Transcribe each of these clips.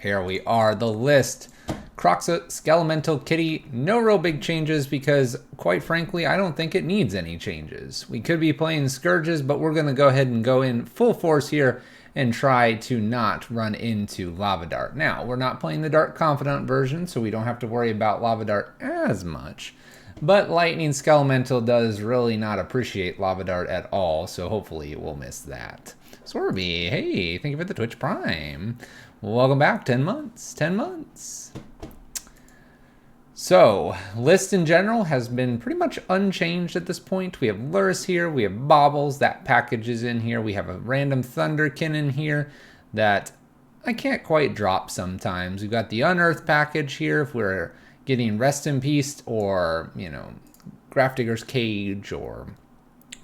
Here we are, the list. Kroxa, Skelemental, Kitty, no real big changes because, quite frankly, I don't think it needs any changes. We could be playing Scourges, but we're going to go ahead and go in full force here and try to not run into Lava Dart. Now, we're not playing the Dark Confidant version, so we don't have to worry about Lava Dart as much. But Lightning Skelemental does really not appreciate Lava Dart at all, so hopefully we'll miss that. Sorby, hey, thank you for the Twitch Prime. Welcome back, 10 months, 10 months. So, list in general has been pretty much unchanged at this point. We have Lurrus here, we have Baubles, that package is in here. We have a random Thunderkin in here that I can't quite drop sometimes. We've got the Unearth package here if we're getting Rest in Peace or, you know, Grafdigger's Cage or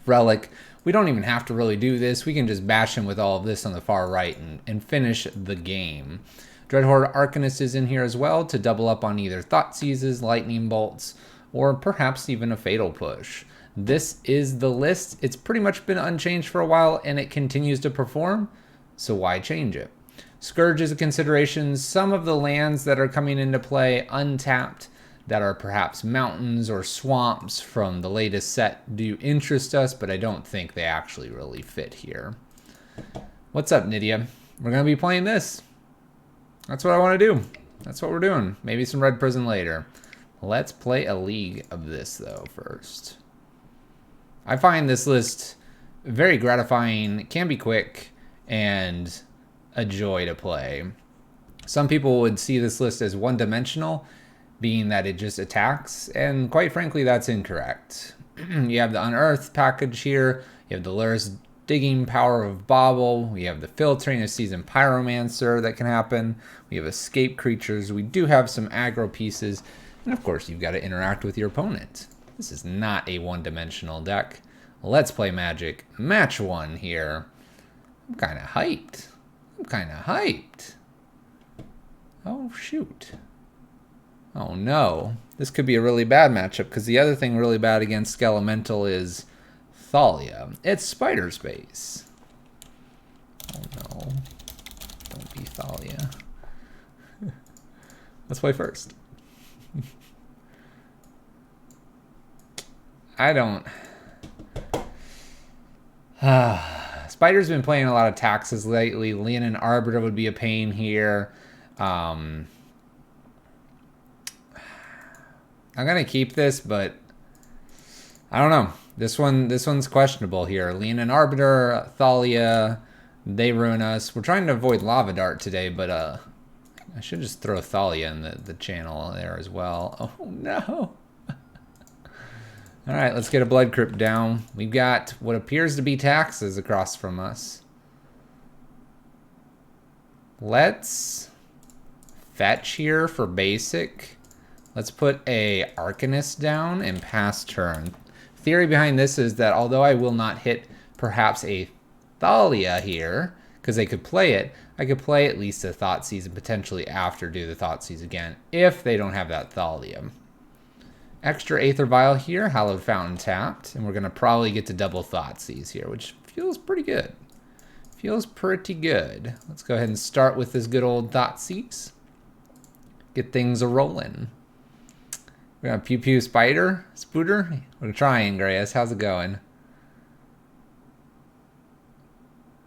Relic. We don't even have to really do this. We can just bash him with all of this on the far right and finish the game. Dreadhorde Arcanist is in here as well to double up on either Thought Seizes, Lightning Bolts, or perhaps even a Fatal Push. This is the list. It's pretty much been unchanged for a while and it continues to perform, so why change it? Scourge is a consideration. Some of the lands that are coming into play untapped that are perhaps mountains or swamps from the latest set do interest us, but I don't think they actually really fit here. What's up, Nydia? We're going to be playing this. That's what I want to do. That's what we're doing. Maybe some Red Prison later. Let's play a league of this, though, first. I find this list very gratifying, can be quick, and a joy to play. Some people would see this list as one-dimensional, being that it just attacks, and quite frankly, that's incorrect. You have the Unearth package here. You have the Lurrus Digging Power of Bauble. We have the Filtering of Seasoned Pyromancer that can happen. We have Escape Creatures. We do have some aggro pieces. And of course, you've got to interact with your opponent. This is not a one-dimensional deck. Let's play Magic. Match 1 here. I'm kind of hyped. Oh, shoot. Oh, no. This could be a really bad matchup because the other thing really bad against Skelemental is Thalia. It's Spider Space. Oh no. Don't be Thalia. Let's play first. I don't... Spider's been playing a lot of taxes lately. Leonin Arbiter would be a pain here. I'm going to keep this, but I don't know. This one's questionable here. Leonin Arbiter, Thalia, they ruin us. We're trying to avoid Lava Dart today, but I should just throw Thalia in the channel there as well. Oh no. All right, let's get a Blood Crypt down. We've got what appears to be taxes across from us. Let's fetch here for basic. Let's put a Arcanist down and pass turn. Theory behind this is that although I will not hit perhaps a Thalia here, because they could play it, I could play at least a Thoughtseize and potentially after do the Thoughtseize again if they don't have that Thalia. Extra Aether Vial here, Hallowed Fountain tapped, and we're going to probably get to double Thoughtseize here, which feels pretty good. Feels pretty good. Let's go ahead and start with this good old Thoughtseize. Get things a-rolling. We got Pew Pew Spider, Spooter. We're trying, Grayus. How's it going?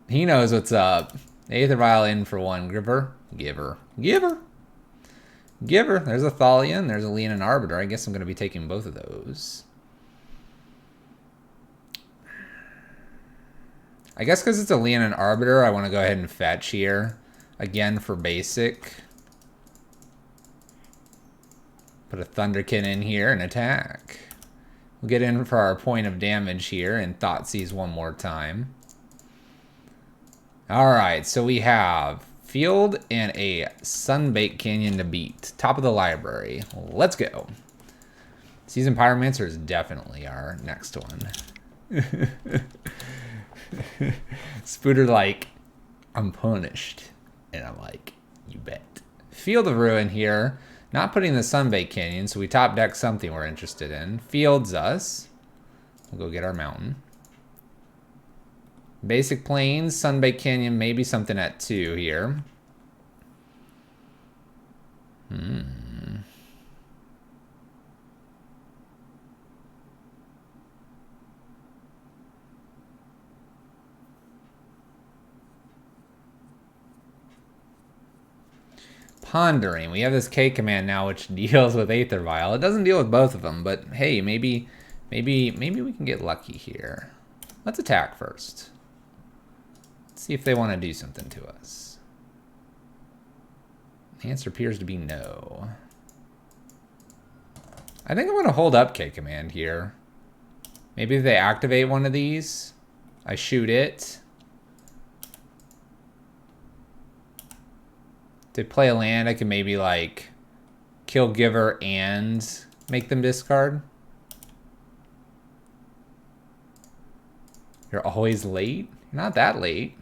He knows what's up. Aether Vial in for one. Giver. There's a Thalia and there's a Leonin Arbiter. I guess I'm going to be taking both of those. I guess because it's a Leonin Arbiter, I want to go ahead and fetch here. Again for basic. Put a Thunderkin in here and attack. We'll get in for our point of damage here and Thoughtseize one more time. Alright, so we have Field and a Sunbaked Canyon to beat. Top of the library. Let's go. Seasoned Pyromancer is definitely our next one. Spooter like, I'm punished. And I'm like, you bet. Field of Ruin here. Not putting the Sunbaked Canyon, so we top deck something we're interested in. Fields us. We'll go get our mountain. Basic Plains, Sunbaked Canyon, maybe something at 2 here. Pondering. We have this K command now, which deals with Aether Vial. It doesn't deal with both of them, but hey, maybe we can get lucky here. Let's attack first. Let's see if they want to do something to us. The answer appears to be no. I think I'm going to hold up K command here. Maybe if they activate one of these, I shoot it. If they play a land, I can maybe like kill Giver and make them discard. You're always late? You're not that late.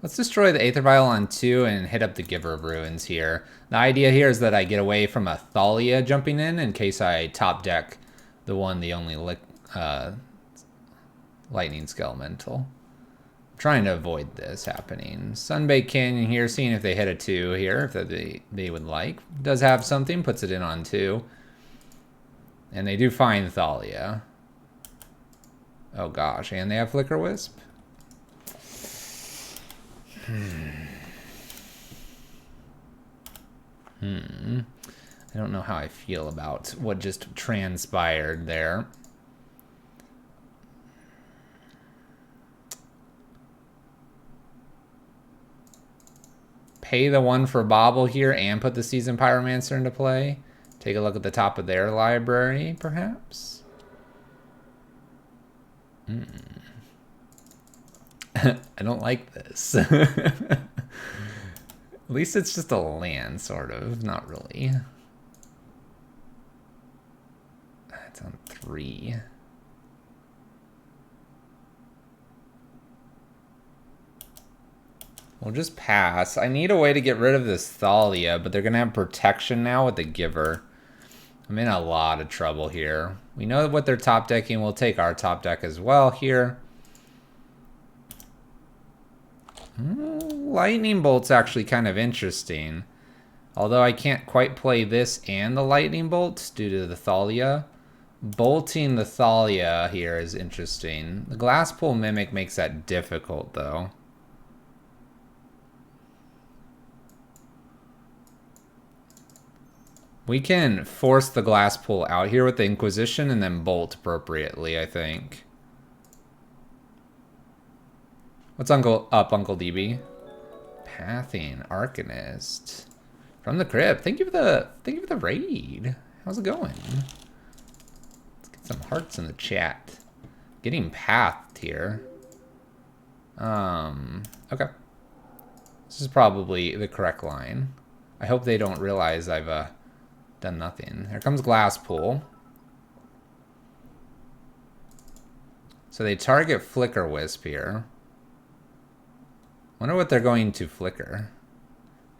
Let's destroy the Aether Vial on 2 and hit up the Giver of Ruins here. The idea here is that I get away from a Thalia jumping in case I top deck the only Lightning Skelemental. I'm trying to avoid this happening. Sunbaked Canyon here, seeing if they hit a 2 here, if they would like. Does have something, puts it in on 2. And they do find Thalia. Oh gosh, and they have Flicker Wisp. I don't know how I feel about what just transpired there. Pay the 1 for Bobble here and put the Seasoned Pyromancer into play. Take a look at the top of their library, perhaps. I don't like this. At least it's just a land, sort of. Not really. It's on 3. We'll just pass. I need a way to get rid of this Thalia, but they're going to have protection now with the Giver. I'm in a lot of trouble here. We know what they're top decking. We'll take our top deck as well here. Lightning Bolt's actually kind of interesting. Although I can't quite play this and the Lightning Bolt due to the Thalia. Bolting the Thalia here is interesting. The Glasspool Mimic makes that difficult though. We can force the Glasspool out here with the Inquisition and then bolt appropriately, I think. What's up, Uncle DB? Pathing, Arcanist. From the Crypt. Thank you for the raid. How's it going? Let's get some hearts in the chat. Getting pathed here. Okay. This is probably the correct line. I hope they don't realize I've done nothing. Here comes Glasspool. So they target Flicker Wisp here. Wonder what they're going to flicker.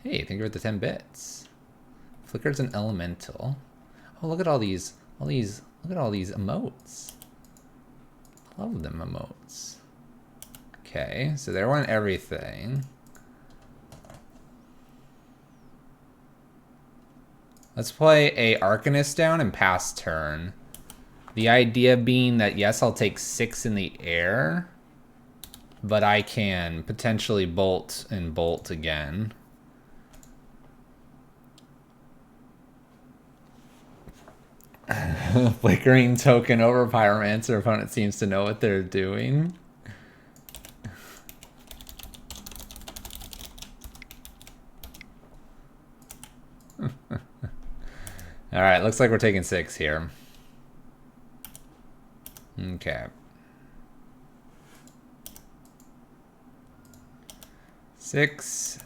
Hey, thank you for the 10 bits. Flicker's an elemental. Oh, look at all these look at all these emotes. I love them emotes. Okay, so they want everything. Let's play a Arcanist down and pass turn. The idea being that yes, I'll take 6 in the air, but I can potentially bolt and bolt again. Flickering token over Pyromancer. Opponent seems to know what they're doing. Alright, looks like we're taking 6 here. Okay. 6.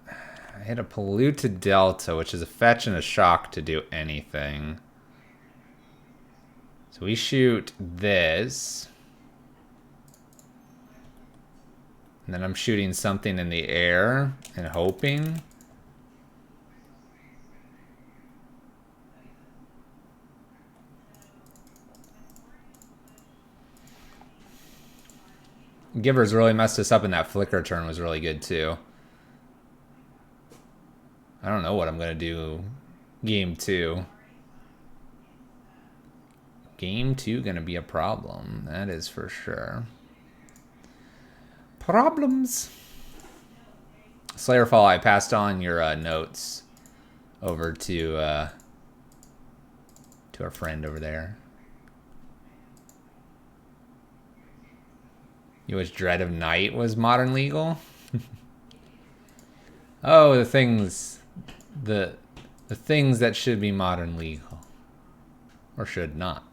I hit a Polluted Delta, which is a fetch and a shock to do anything. So we shoot this. And then I'm shooting something in the air and hoping. Giver's really messed us up, and that flicker turn was really good too. I don't know what I'm gonna do game 2. Game 2 gonna be a problem. That is for sure. Problems. Slayerfall, I passed on your notes over to our friend over there. You wish Dread of Night was modern legal? Oh, the things that should be modern legal. Or should not.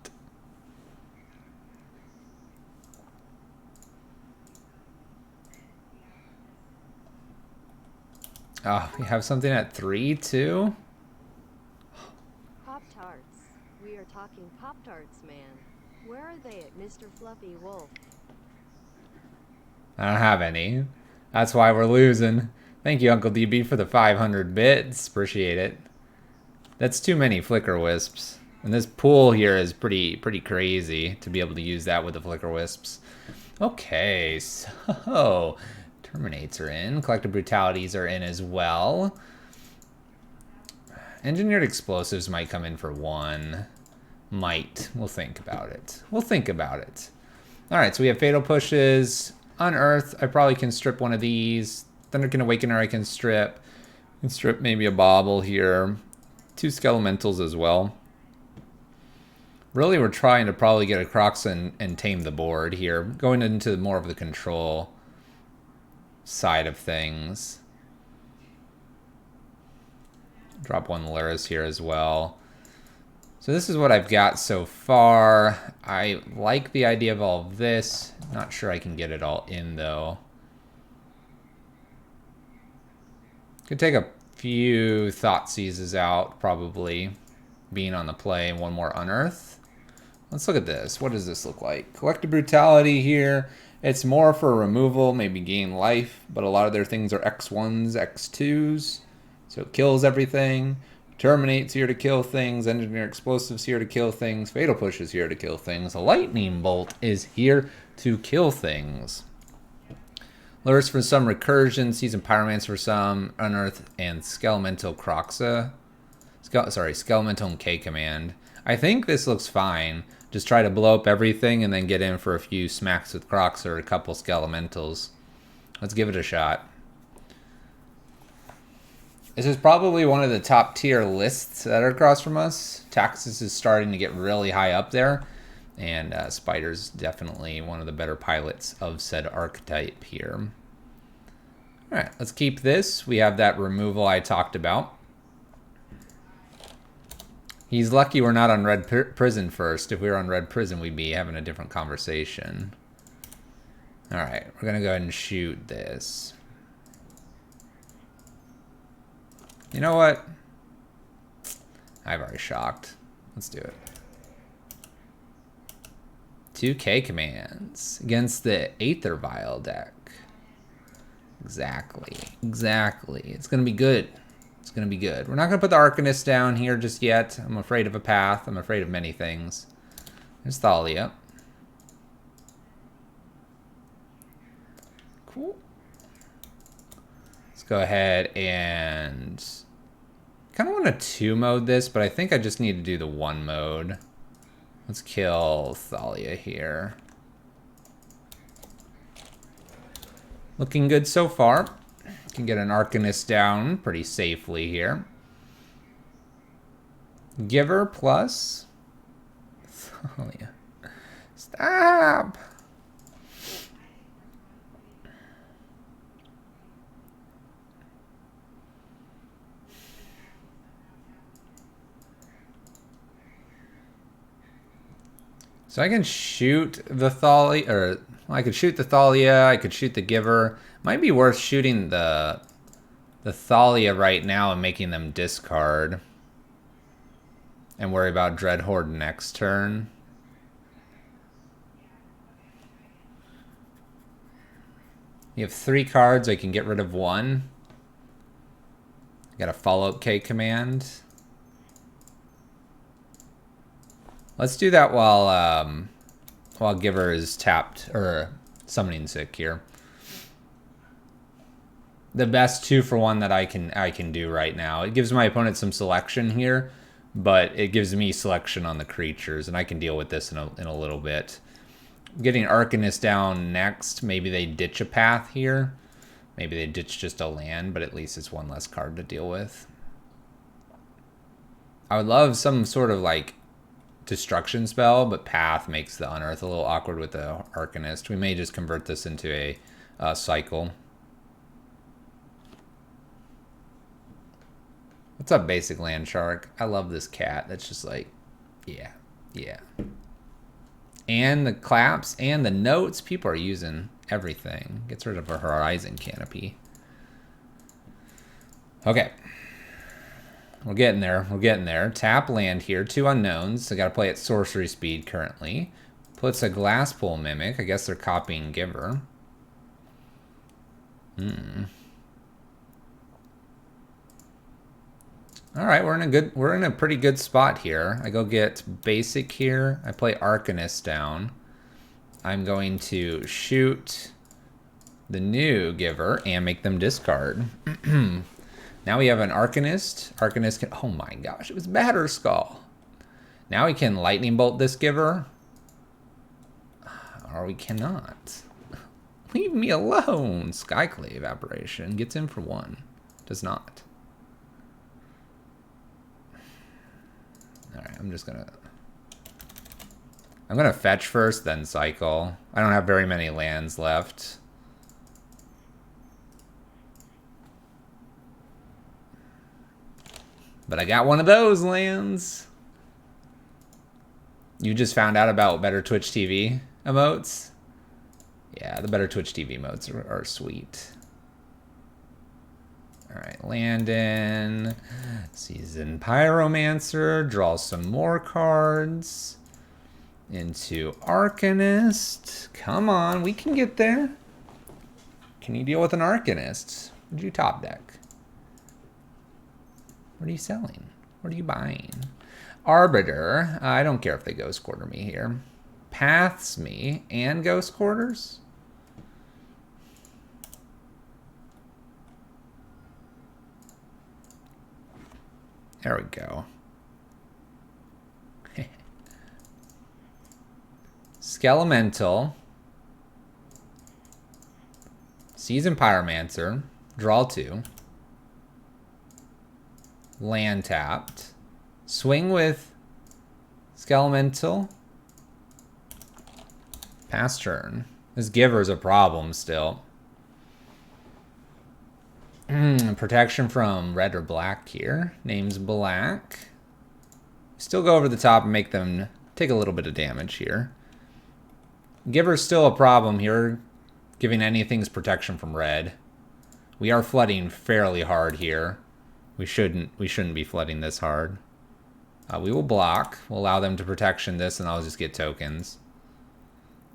Oh, we have something at 3 too? Pop-Tarts. We are talking Pop-Tarts, man. Where are they at Mr. Fluffy Wolf? I don't have any. That's why we're losing. Thank you, Uncle DB, for the 500 bits. Appreciate it. That's too many Flicker Wisps. And this pool here is pretty crazy to be able to use that with the Flicker Wisps. Okay, so Terminates are in. Collective Brutalities are in as well. Engineered Explosives might come in for 1. Might. We'll think about it. We'll think about it. Alright, so we have Fatal Pushes. Unearth, I probably can strip one of these. Thunderkin Awakener I can strip. I can strip maybe a Bobble here. 2 Skelementals as well. Really, we're trying to probably get a Kroxa and tame the board here. Going into more of the control side of things. Drop 1 Luris here as well. So this is what I've got so far. I like the idea of all of this. Not sure I can get it all in, though. Could take a few Thought Seizes out, probably. Being on the play, 1 more Unearth. Let's look at this. What does this look like? Collective Brutality here. It's more for removal, maybe gain life, but a lot of their things are X1s, X2s. So it kills everything. Terminate's here to kill things. Engineer Explosives here to kill things. Fatal Push is here to kill things. A Lightning Bolt is here to kill things. Lures for some recursion. Season Pyromance for some. Unearth and Skelemental Kroxa. Skelemental and K-Command. I think this looks fine. Just try to blow up everything and then get in for a few smacks with Kroxa or a couple Skelementals. Let's give it a shot. This is probably one of the top tier lists that are across from us. Taxus is starting to get really high up there. And Spider's definitely one of the better pilots of said archetype here. Alright, let's keep this. We have that removal I talked about. He's lucky we're not on Red Prison first. If we were on Red Prison, we'd be having a different conversation. Alright, we're going to go ahead and shoot this. You know what? I've already shocked. Let's do it. 2K commands against the Aether Vial deck. Exactly. It's going to be good. It's going to be good. We're not going to put the Arcanist down here just yet. I'm afraid of a path. I'm afraid of many things. There's Thalia. Cool. Let's go ahead and kind of want to 2-mode this, but I think I just need to do the 1-mode. Let's kill Thalia here. Looking good so far. Can get an Arcanist down pretty safely here. Giver plus Thalia. Stop! So I can shoot the Thalia, or well, I could shoot the Thalia, I could shoot the Giver. Might be worth shooting the Thalia right now and making them discard. And worry about Dreadhorde next turn. You have 3 cards, I can get rid of 1. Got a follow-up K command. Let's do that while Giver is tapped, or summoning sick here. The best 2-for-1 that I can do right now. It gives my opponent some selection here, but it gives me selection on the creatures, and I can deal with this in a little bit. Getting Arcanist down next. Maybe they ditch a path here. Maybe they ditch just a land, but at least it's one less card to deal with. I would love some sort of like destruction spell, but path makes the unearth a little awkward with the Arcanist. We may just convert this into a cycle. What's up, Basic Land Shark? I love this cat. That's just like, yeah. And the claps and the notes. People are using everything. Gets rid of a Horizon Canopy. Okay. We're getting there. Tap land here. 2 unknowns. I got to play at sorcery speed currently. Puts a Glasspool Mimic. I guess they're copying Giver. All right, we're in a pretty good spot here. I go get basic here. I play Arcanist down. I'm going to shoot the new Giver and make them discard. Now we have an Arcanist. Arcanist can, oh my gosh, it was Batterskull. Now we can Lightning Bolt this Giver. Or we cannot. Leave me alone. Skyclave Apparition gets in for 1. Does not. Alright, I'm gonna fetch first, then cycle. I don't have very many lands left. But I got one of those lands. You just found out about Better Twitch TV emotes? Yeah, the Better Twitch TV emotes are sweet. Alright, Landon. Seasoned Pyromancer. Draw some more cards. Into Arcanist. Come on, we can get there. Can you deal with an Arcanist? Would you top deck? What are you selling? What are you buying? Arbiter. I don't care if they Ghost Quarter me here. Paths me and Ghost Quarters? There we go. Skelemental. Seasoned Pyromancer. Draw 2. Land tapped. Swing with Skelemental. Pass turn. This Giver's a problem still. Protection from red or black here. Name's black. Still go over the top and make them take a little bit of damage here. Giver's still a problem here, giving anything's protection from red. We are flooding fairly hard here. We shouldn't be flooding this hard. We will block. We'll allow them to protection this, and I'll just get tokens.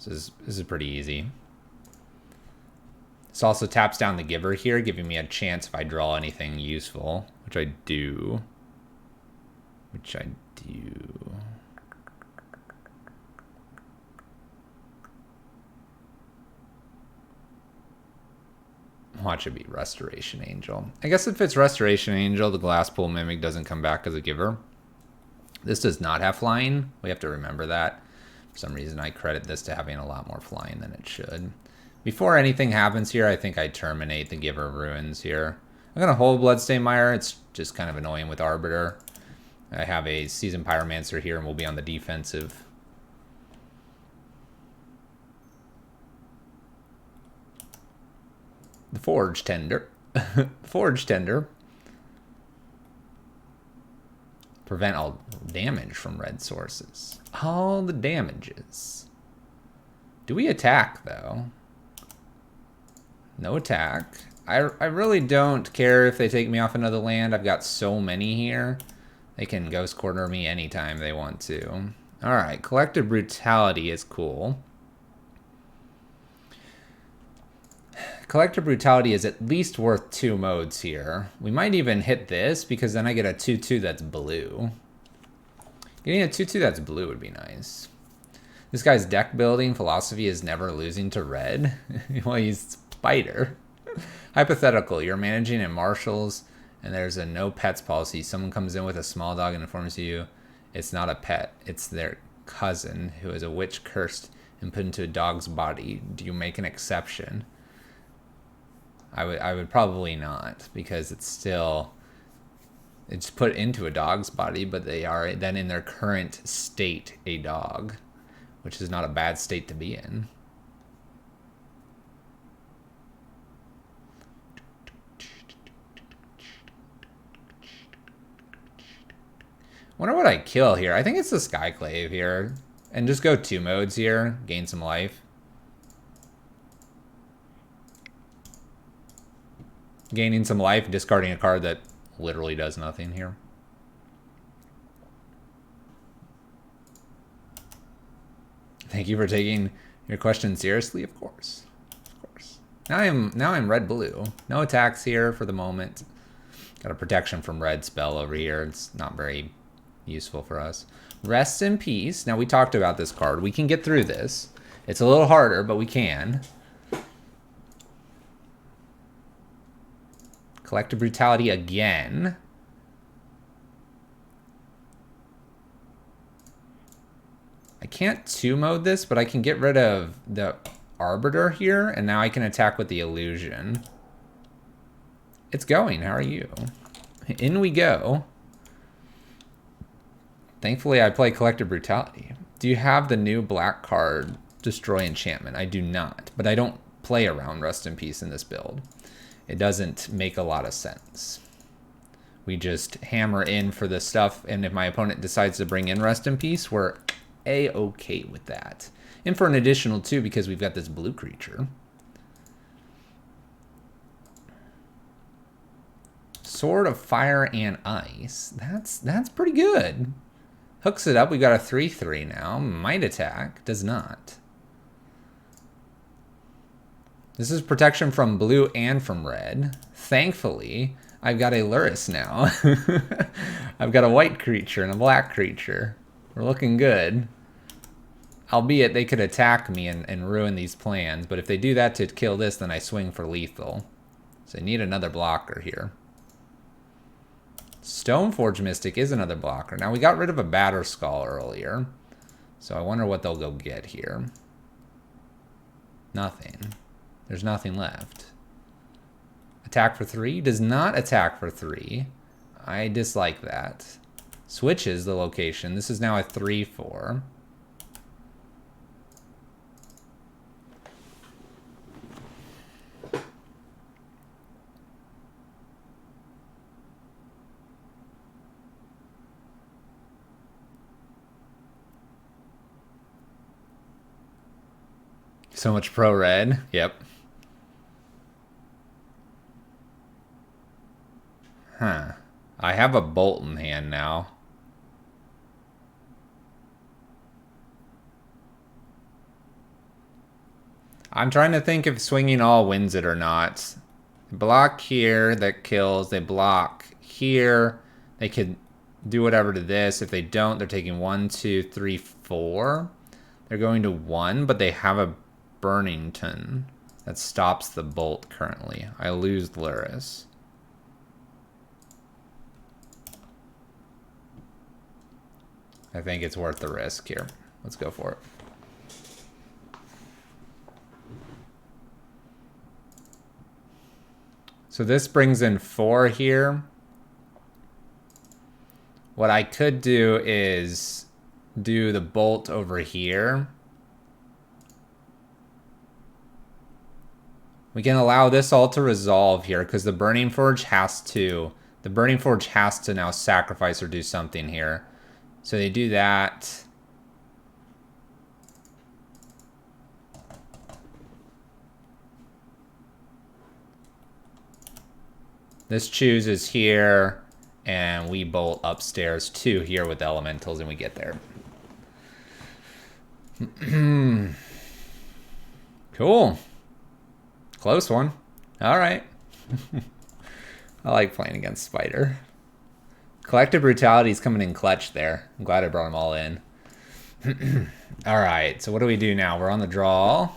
This is pretty easy. This also taps down the Giver here, giving me a chance if I draw anything useful, which I do. Watch it be Restoration Angel. I guess if it's Restoration Angel, the Glasspool Mimic doesn't come back as a Giver. This does not have flying. We have to remember that. For some reason, I credit this to having a lot more flying than it should. Before anything happens here, I think I terminate the Giver of Ruins here. I'm going to hold Bloodstained Mire. It's just kind of annoying with Arbiter. I have a Seasoned Pyromancer here, and we'll be on the defensive. The Forge Tender. Forge Tender. Prevent all damage from red sources. All the damages. Do we attack, though? No attack. I really don't care if they take me off another land. I've got so many here. They can Ghost Quarter me anytime they want to. Alright, Collective Brutality is cool. Collective Brutality is at least worth 2 modes here. We might even hit this, because then I get a 2/2 that's blue. Getting a 2/2 that's blue would be nice. This guy's deck building philosophy is never losing to red. Well, he's Spider. Hypothetical, you're managing in Marshall's And there's a no pets policy. Someone comes in with a small dog and informs you it's not a pet, it's their cousin who is a witch cursed and put into a dog's body. Do you make an exception? I would probably not, because it's put into a dog's body, but they are then in their current state a dog, which is not a bad state to be in. Wonder what I kill here. I think it's the Skyclave here. And just go 2 modes here. Gain some life. Gaining some life, discarding a card that literally does nothing here. Thank you for taking your question seriously, of course. Of course. Now I'm red-blue. No attacks here for the moment. Got a protection from red spell over here. It's not very useful for us. Rest in peace. Now, we talked about this card. We can get through this. It's a little harder, but we can. Collective Brutality again. I can't 2-mode this, but I can get rid of the Arbiter here, and now I can attack with the Illusion. It's going. How are you? In we go. Thankfully, I play Collective Brutality. Do you have the new black card, Destroy Enchantment? I do not, but I don't play around Rest in Peace in this build. It doesn't make a lot of sense. We just hammer in for the stuff, and if my opponent decides to bring in Rest in Peace, we're A-okay with that. And for an additional 2, because we've got this blue creature. Sword of Fire and Ice. That's pretty good. Hooks it up. We got a 3/3 now. Might attack. Does not. This is protection from blue and from red. Thankfully, I've got a Lurrus now. I've got a white creature and a black creature. We're looking good. Albeit they could attack me and ruin these plans. But if they do that to kill this, then I swing for lethal. So I need another blocker here. Stoneforge Mystic is another blocker. Now, we got rid of a Batterskull earlier. So I wonder what they'll go get here. Nothing. There's nothing left. Attack for 3? Does not attack for 3. I dislike that. Switches the location. This is now a 3/4. So much pro red. Yep. Huh. I have a bolt in hand now. I'm trying to think if swinging all wins it or not. Block here, that kills. They block here. They could do whatever to this. If they don't, they're taking 1, 2, 3, 4. They're going to 1, but they have a Burnington that stops the bolt currently. I lose Lurrus. I think it's worth the risk here. Let's go for it. So this brings in 4 here. What I could do is do the bolt over here. We can allow this all to resolve here because the Burning Forge has to now sacrifice or do something here. So they do that. This chooses here, and we bolt upstairs 2 here with elementals, and we get there. Cool. Close one. All right. I like playing against Spider. Collective Brutality is coming in clutch there. I'm glad I brought them all in. All right, so what do we do now? We're on the draw.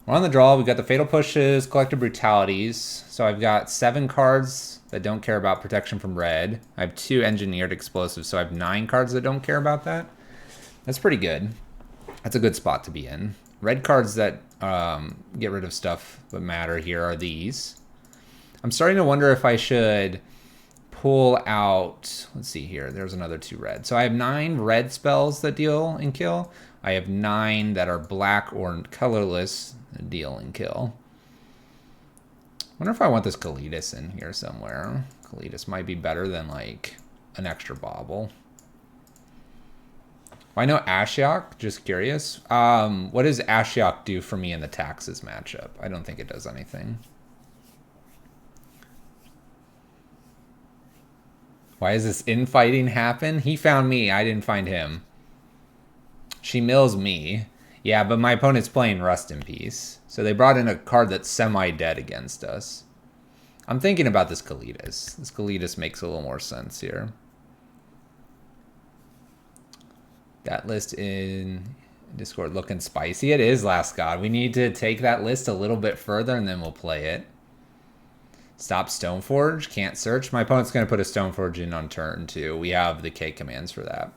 We're on the draw. We've got the Fatal Pushes, Collective Brutalities. So I've got 7 cards that don't care about protection from red. I have 2 Engineered Explosives, so I have 9 cards that don't care about that. That's pretty good. That's a good spot to be in. Red cards that get rid of stuff that matter here are these. I'm starting to wonder if I should pull out, let's see here, there's another 2 red. So I have 9 red spells that deal and kill. I have 9 that are black or colorless that deal and kill. I wonder if I want this Kalitas in here somewhere. Kalitas might be better than like an extra bauble. I know Ashiok, just curious. What does Ashiok do for me in the taxes matchup? I don't think it does anything. Why is this infighting happen? He found me, I didn't find him. She mills me. Yeah, but my opponent's playing Rust in Peace. So they brought in a card that's semi-dead against us. I'm thinking about this Kalitas. This Kalitas makes a little more sense here. That list in Discord looking spicy. It is, Last God. We need to take that list a little bit further and then we'll play it. Stop Stoneforge. Can't search. My opponent's going to put a Stoneforge in on turn 2. We have the K commands for that.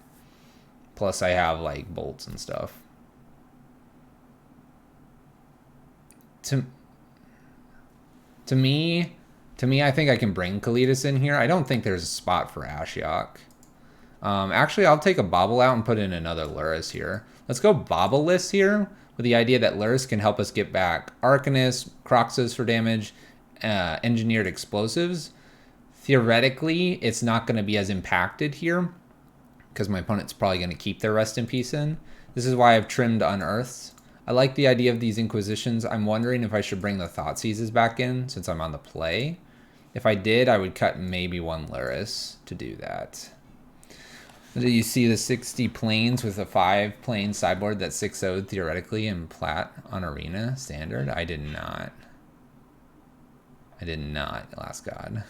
Plus I have like bolts and stuff. To me, I think I can bring Kalitas in here. I don't think there's a spot for Ashiok. Actually, I'll take a Bobble out and put in another Lurrus here. Let's go Bobble-less here with the idea that Lurrus can help us get back Arcanist, Kroxas for damage, Engineered Explosives. Theoretically, it's not going to be as impacted here because my opponent's probably going to keep their Rest in Peace in. This is why I've trimmed Unearths. I like the idea of these Inquisitions. I'm wondering if I should bring the Thoughtseizes back in since I'm on the play. If I did, I would cut maybe 1 Lurrus to do that. Did you see the 60 planes with a 5 plane sideboard that's 6-0'd theoretically in Plat on Arena Standard? I did not. I did not, Last God.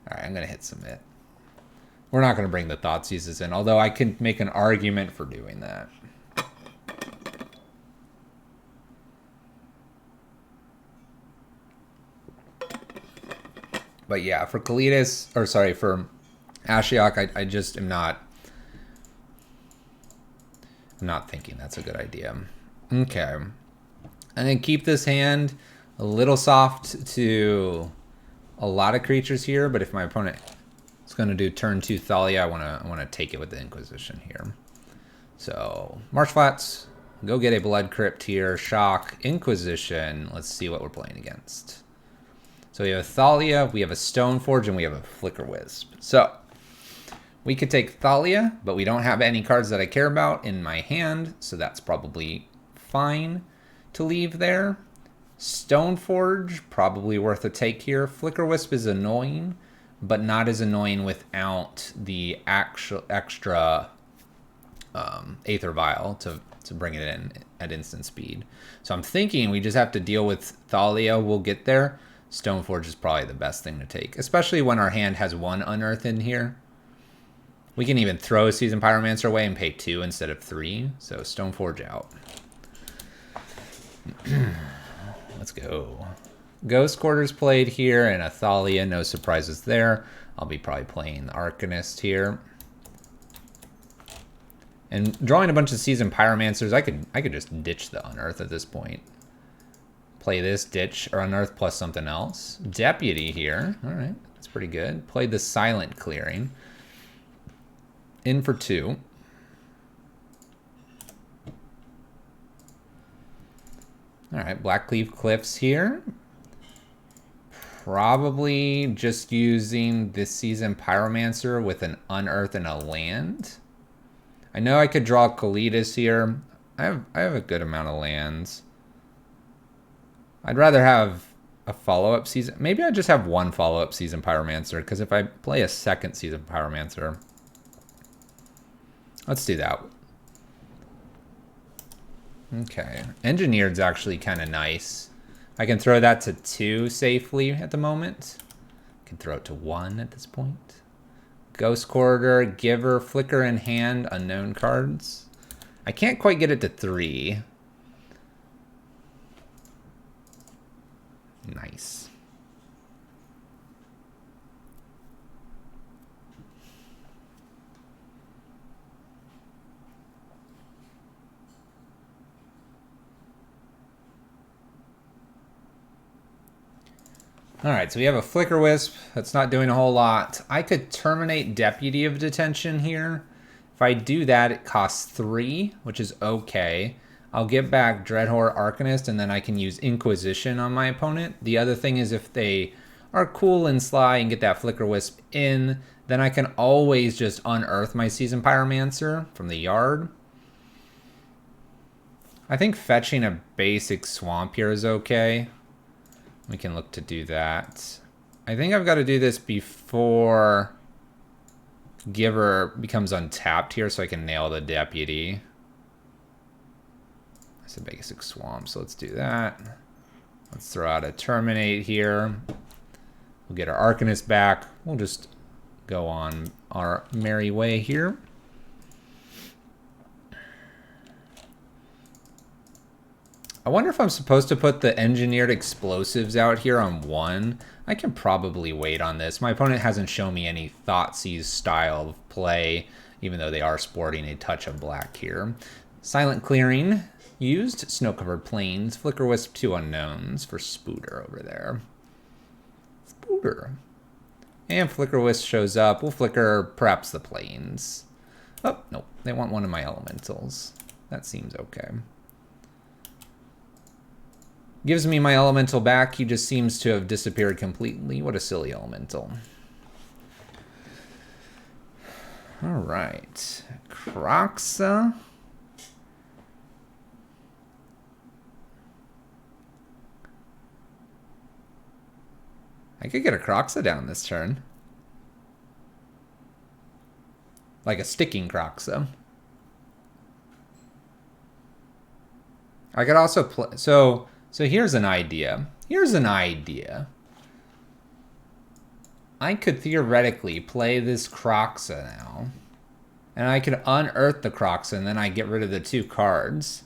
Alright, I'm going to hit submit. We're not going to bring the Thoughtseizes in, although I can make an argument for doing that. But yeah, for Kalitas, or sorry, for Ashiok, I just am not... I'm not thinking that's a good idea. Okay. I'm going to keep this hand a little soft to a lot of creatures here, but if my opponent is going to do turn 2 Thalia, I want to take it with the Inquisition here. So, Marsh Flats, go get a Blood Crypt here, Shock, Inquisition. Let's see what we're playing against. So we have a Thalia, we have a Stoneforge, and we have a Flicker Wisp. So, we could take Thalia, but we don't have any cards that I care about in my hand, so that's probably fine to leave there. Stoneforge, probably worth a take here. Flicker Wisp is annoying, but not as annoying without the actual extra Aether Vial to bring it in at instant speed. So I'm thinking we just have to deal with Thalia. We'll get there. Stoneforge is probably the best thing to take, especially when our hand has 1 Unearth in here. We can even throw a Seasoned Pyromancer away and pay 2 instead of 3. So Stoneforge out. Let's go. Ghost Quarters played here and a Thalia. No surprises there. I'll be probably playing the Arcanist here. And drawing a bunch of Seasoned Pyromancers, I could just ditch the Unearth at this point. Play this, ditch, or Unearth plus something else. Deputy here. All right, that's pretty good. Played the Silent Clearing. In for 2. All right, Blackleaf Cliffs here. Probably just using this Seasoned Pyromancer with an Unearth and a land. I know I could draw Kalitas here. I have a good amount of lands. I'd rather have a follow-up season. Maybe I just have 1 follow-up Seasoned Pyromancer, because if I play a second Seasoned Pyromancer... Let's do that. Okay. Engineered's actually kind of nice. I can throw that to 2 safely at the moment. I can throw it to 1 at this point. Ghost Corridor, Giver, Flicker in hand, unknown cards. I can't quite get it to 3. Nice. All right, so we have a Flicker Wisp. That's not doing a whole lot. I could terminate Deputy of Detention here. If I do that, it costs 3, which is okay. I'll get back Dreadhorde Arcanist, and then I can use Inquisition on my opponent. The other thing is if they are cool and sly and get that Flicker Wisp in, then I can always just unearth my Seasoned Pyromancer from the yard. I think fetching a basic Swamp here is okay. We can look to do that. I think I've got to do this before Giver becomes untapped here so I can nail the Deputy. That's a basic Swamp, so let's do that. Let's throw out a Terminate here. We'll get our Arcanist back. We'll just go on our merry way here. I wonder if I'm supposed to put the Engineered Explosives out here on 1. I can probably wait on this. My opponent hasn't shown me any Thoughtseize style of play, even though they are sporting a touch of black here. Silent Clearing used. Snow-Covered Plains. Flicker Wisp 2 Unknowns for Spooter over there. Spooter. And Flicker Wisp shows up. We'll flicker perhaps the Plains. Oh, nope. They want one of my Elementals. That seems okay. Gives me my Elemental back. He just seems to have disappeared completely. What a silly Elemental. All right. Kroxa. I could get a Kroxa down this turn. Like a sticking Kroxa. I could also play... So here's an idea. I could theoretically play this Kroxa now. And I could unearth the Kroxa and then I get rid of the 2 cards.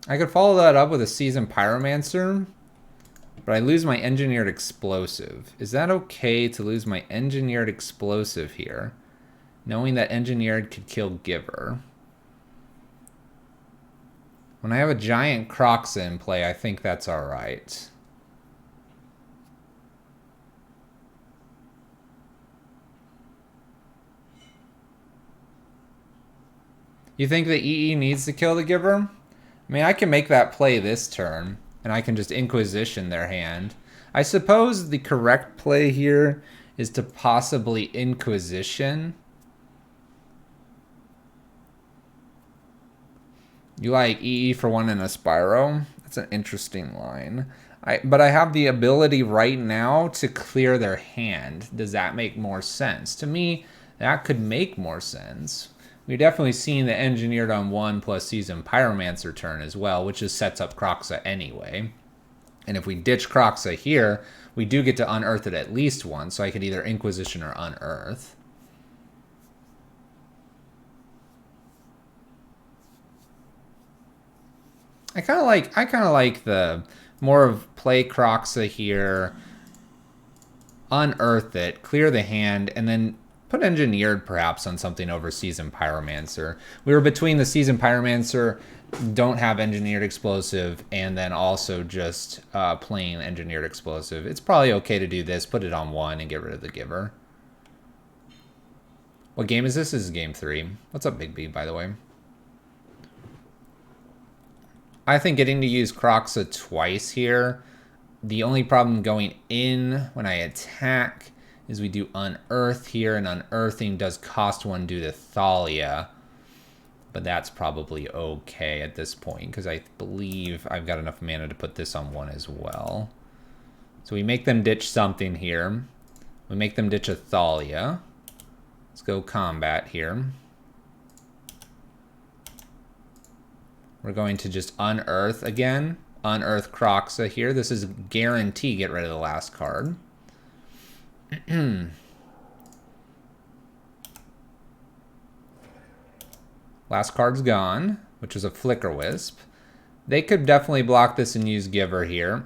I could follow that up with a Seasoned Pyromancer. But I lose my Engineered Explosive. Is that okay to lose my Engineered Explosive here? Knowing that Engineered could kill Giver. When I have a giant Kroxa in play, I think that's alright. You think the EE needs to kill the Giver? I mean, I can make that play this turn, and I can just Inquisition their hand. I suppose the correct play here is to possibly Inquisition. You like EE for 1 and a Spyro? That's an interesting line. But I have the ability right now to clear their hand. Does that make more sense? To me, that could make more sense. We've definitely seen the Engineered on 1 plus Seasoned Pyromancer turn as well, which just sets up Kroxa anyway. And if we ditch Kroxa here, we do get to unearth it at least once, so I could either Inquisition or unearth. I kind of like the more of play Kroxa here, unearth it, clear the hand, and then put Engineered perhaps on something over Seasoned Pyromancer. We were between the Seasoned Pyromancer, don't have Engineered Explosive, and then also just plain Engineered Explosive. It's probably okay to do this, put it on 1 and get rid of the Giver. What game is this? This is game 3. What's up, Big B, by the way? I think getting to use Kroxa twice here, the only problem going in when I attack is we do unearth here, and unearthing does cost 1 due to Thalia. But that's probably okay at this point, because I believe I've got enough mana to put this on 1 as well. So we make them ditch something here. We make them ditch a Thalia. Let's go combat here. We're going to just unearth again. Unearth Kroxa here. This is guarantee get rid of the last card. Last card's gone, which is a Flicker Wisp. They could definitely block this and use Giver here.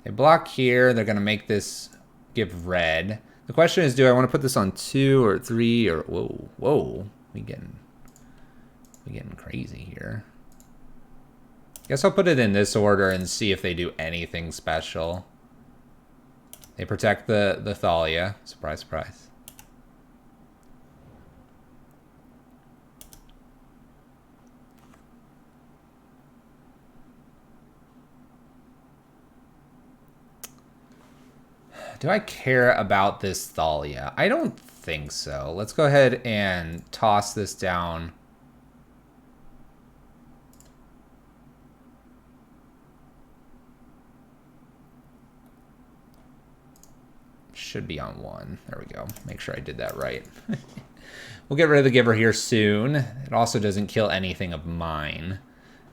They block here. They're going to make this give red. The question is, do I want to put this on 2 or 3 or... Whoa. We getting crazy here. Guess I'll put it in this order and see if they do anything special. They protect the Thalia. Surprise, surprise. Do I care about this Thalia? I don't think so. Let's go ahead and toss this down. Should be on 1. There we go. Make sure I did that right. We'll get rid of the Giver here soon. It also doesn't kill anything of mine.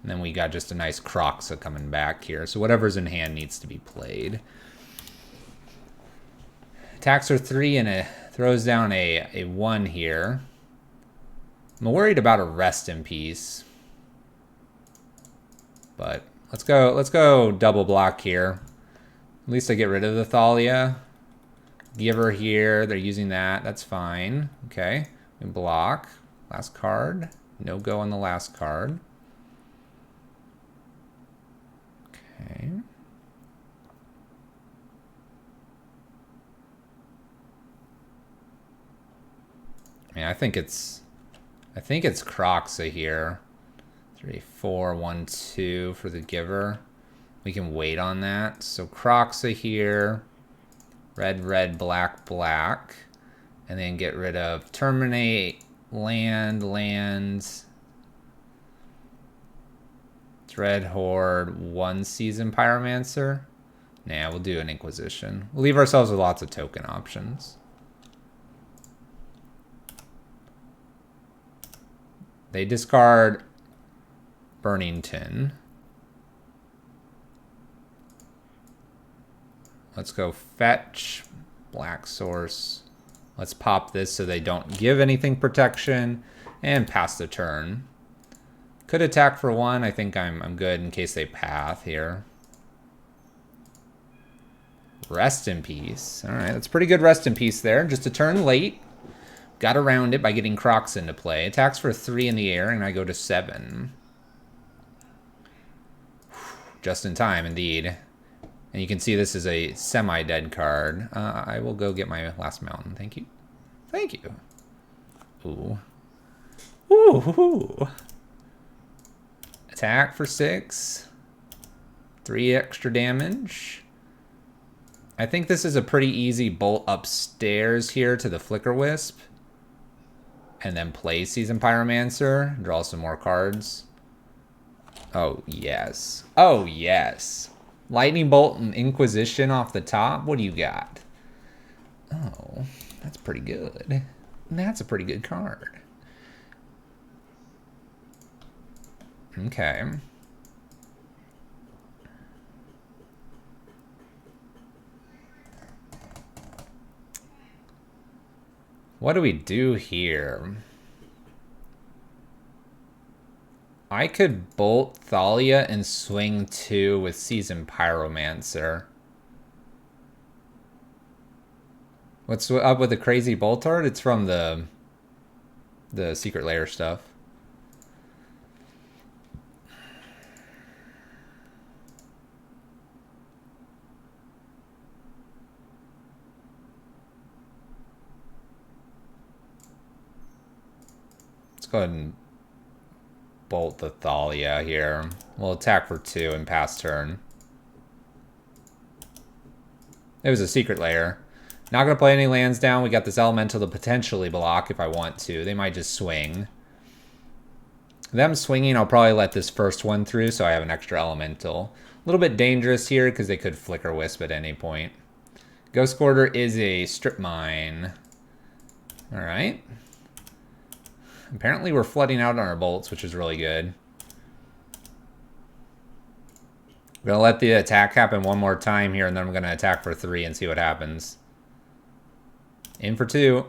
And then we got just a nice Kroxa coming back here. So whatever's in hand needs to be played. Attacks for 3 and it throws down a 1 here. I'm worried about a Rest in Peace. But let's go double block here. At least I get rid of the Thalia. Giver here, they're using that. That's fine. Okay. We block. Last card. No go on the last card. Okay. I mean, I think it's Kroxa here. 3, 4, 1, 2 for the Giver. We can wait on that. So Kroxa here. Red, red, black, black. And then get rid of terminate, lands. Dread Horde, 1 Season Pyromancer. Nah, we'll do an Inquisition. We'll leave ourselves with lots of token options. They discard Burnington. Let's go fetch Black Source. Let's pop this so they don't give anything protection and pass the turn. Could attack for 1. I think I'm good in case they path here. Rest in Peace. All right, that's pretty good Rest in Peace there. Just a turn late. Got around it by getting Kroxa into play. Attacks for 3 in the air, and I go to 7. Just in time, indeed. And you can see this is a semi-dead card. I will go get my last mountain. Thank you. Thank you. Ooh. Ooh. Attack for 6. 3 extra damage. I think this is a pretty easy bolt upstairs here to the Flicker Wisp. And then play Season Pyromancer. Draw some more cards. Oh, yes. Oh, yes. Lightning Bolt and Inquisition off the top. What do you got? Oh, that's pretty good. That's a pretty good card. Okay. What do we do here? I could bolt Thalia and swing 2 with Season Pyromancer. What's up with the crazy bolt art? It's from the Secret Lair stuff. Let's go ahead and bolt the Thalia here. We'll attack for 2 and pass turn. It was a Secret Lair. Not going to play any lands down. We got this Elemental to potentially block if I want to. They might just swing. Them swinging, I'll probably let this first one through so I have an extra Elemental. A little bit dangerous here because they could Flicker Wisp at any point. Ghost Quarter is a Strip Mine. Alright. Apparently we're flooding out on our bolts, which is really good. I'm going to let the attack happen one more time here, and then I'm going to attack for 3 and see what happens. In for 2.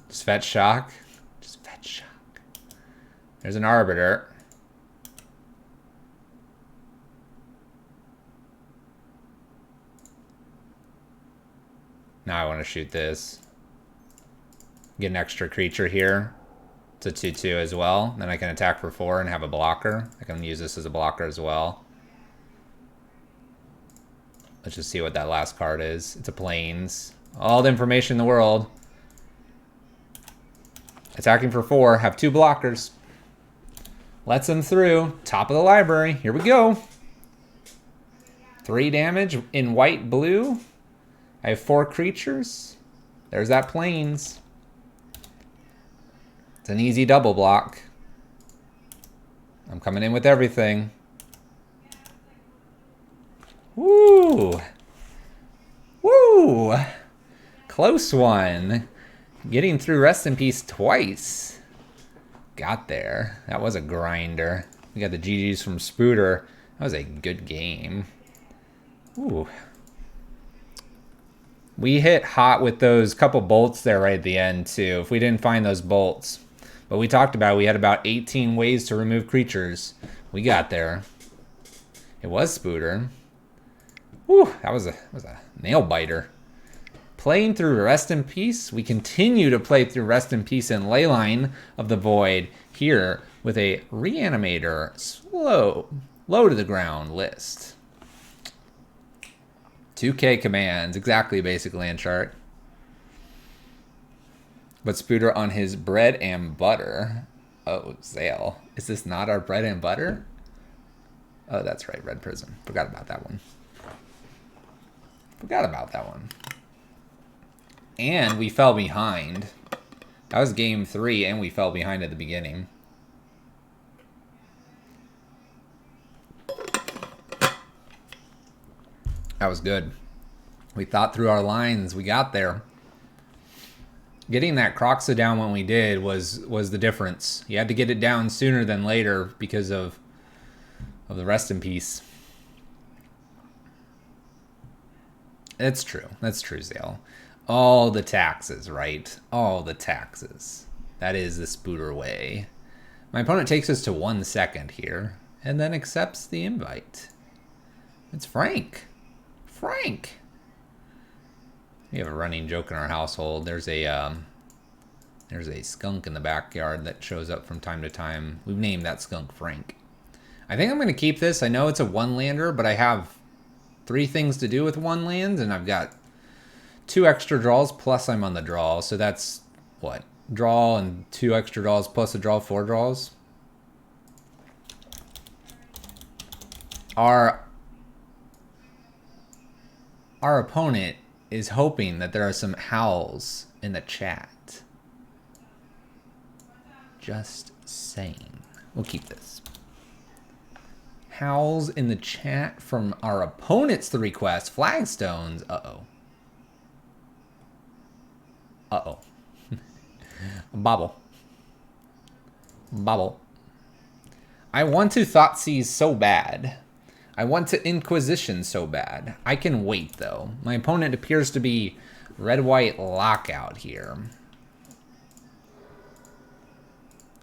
Just fetch shock. Just fetch shock. There's an Arbiter. Now I want to shoot this. Get an extra creature here. It's a 2/2 as well. Then I can attack for 4 and have a blocker. I can use this as a blocker as well. Let's just see what that last card is. It's a Plains. All the information in the world. Attacking for 4. Have 2 blockers. Lets them through. Top of the library. Here we go. 3 damage in white, blue. I have 4 creatures. There's that Plains. It's an easy double block. I'm coming in with everything. Woo! Woo! Close one. Getting through Rest in Peace twice. Got there. That was a grinder. We got the GGs from Spooter. That was a good game. Ooh. We hit hot with those couple bolts there right at the end, too. If we didn't find those bolts. But we talked about we had about 18 ways to remove creatures. We got there. It was Spooter. Whew, that was a nail biter. Playing through Rest in Peace. We continue to play through Rest in Peace and Leyline of the Void here with a Reanimator slow, low to the ground list. 2K commands, exactly, basically, in chart. But Spooter on his bread and butter. Oh, Zale. Is this not our bread and butter? Oh, that's right, Red Prism. Forgot about that one. Forgot about that one. And we fell behind. That was game 3, and we fell behind at the beginning. That was good. We thought through our lines. We got there. Getting that Kroxa down when we did was the difference. You had to get it down sooner than later because of the Rest in Peace. That's true. That's true, Zale. All the taxes, right? All the taxes. That is the Spooter way. My opponent takes us to 1 second here and then accepts the invite. It's Frank. Frank! We have a running joke in our household. There's a skunk in the backyard that shows up from time to time. We've named that skunk Frank. I think I'm going to keep this. I know it's a 1-lander, but I have 3 things to do with 1 land, and I've got 2 extra draws, plus I'm on the draw. So that's, what? Draw and 2 extra draws, plus a draw, 4 draws. Our opponent is hoping that there are some howls in the chat. Just saying. We'll keep this. Howls in the chat from our opponent's 3 quests. Flagstones. Uh-oh. Uh-oh. Bobble. Bobble. I want to Thoughtseize so bad. I want to Inquisition so bad. I can wait, though. My opponent appears to be red-white lockout here.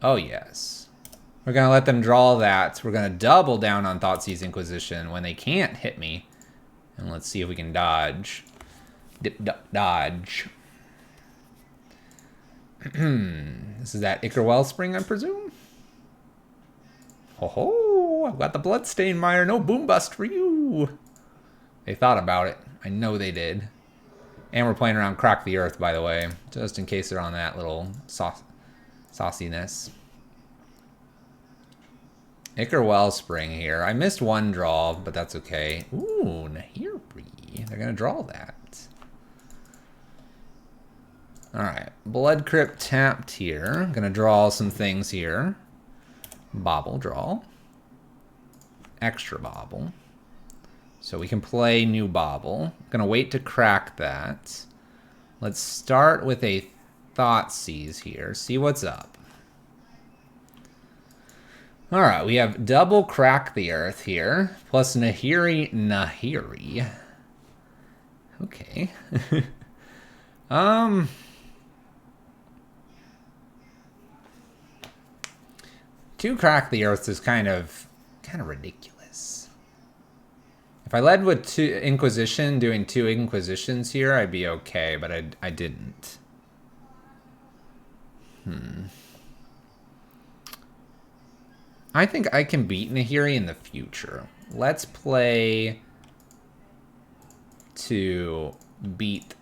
Oh, yes. We're going to let them draw that. We're going to double down on Thoughtseize Inquisition when they can't hit me. And let's see if we can dodge. Dodge. This is that Ichor Wellspring, I presume? Ho ho! I've got the Bloodstain Mire. No Boom Bust for you. They thought about it. I know they did. And we're playing around Crack the Earth, by the way, just in case they're on that little sauciness. Ichor Wellspring here. I missed 1 draw, but that's okay. Ooh, Nahiri. They're going to draw that. Alright, Blood Crypt tapped here. I'm going to draw some things here. Bobble draw. Extra bobble. So we can play new bobble. I'm going to wait to crack that. Let's start with a Thoughtseize here. See what's up. Alright, we have double Crack the Earth here. Plus Nahiri. Okay. 2 Crack the Earth is kind of ridiculous. If I led with 2 Inquisition, doing 2 Inquisitions here, I'd be okay, but I didn't. I think I can beat Nahiri in the future. Let's play to beat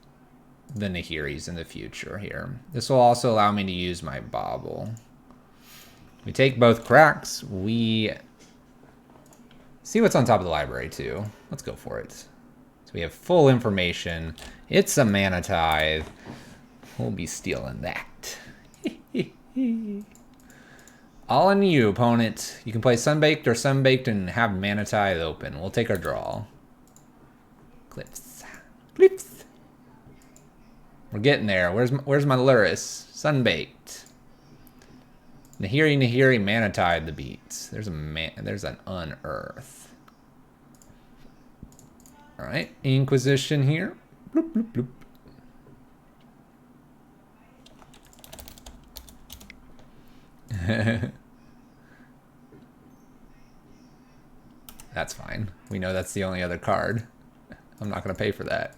the Nahiris in the future here. This will also allow me to use my bauble. We take both cracks. We see what's on top of the library too. Let's go for it. So we have full information. It's a mana tithe. We'll be stealing that. All on you, opponent. You can play Sunbaked or Sunbaked and have mana tithe open. We'll take our draw. Clips. Clips. We're getting there. Where's my Luris? Sunbaked. Nahiri, mana tithe the beats. There's an unearth. All right, Inquisition here. Bloop, bloop, bloop. That's fine. We know that's the only other card. I'm not going to pay for that.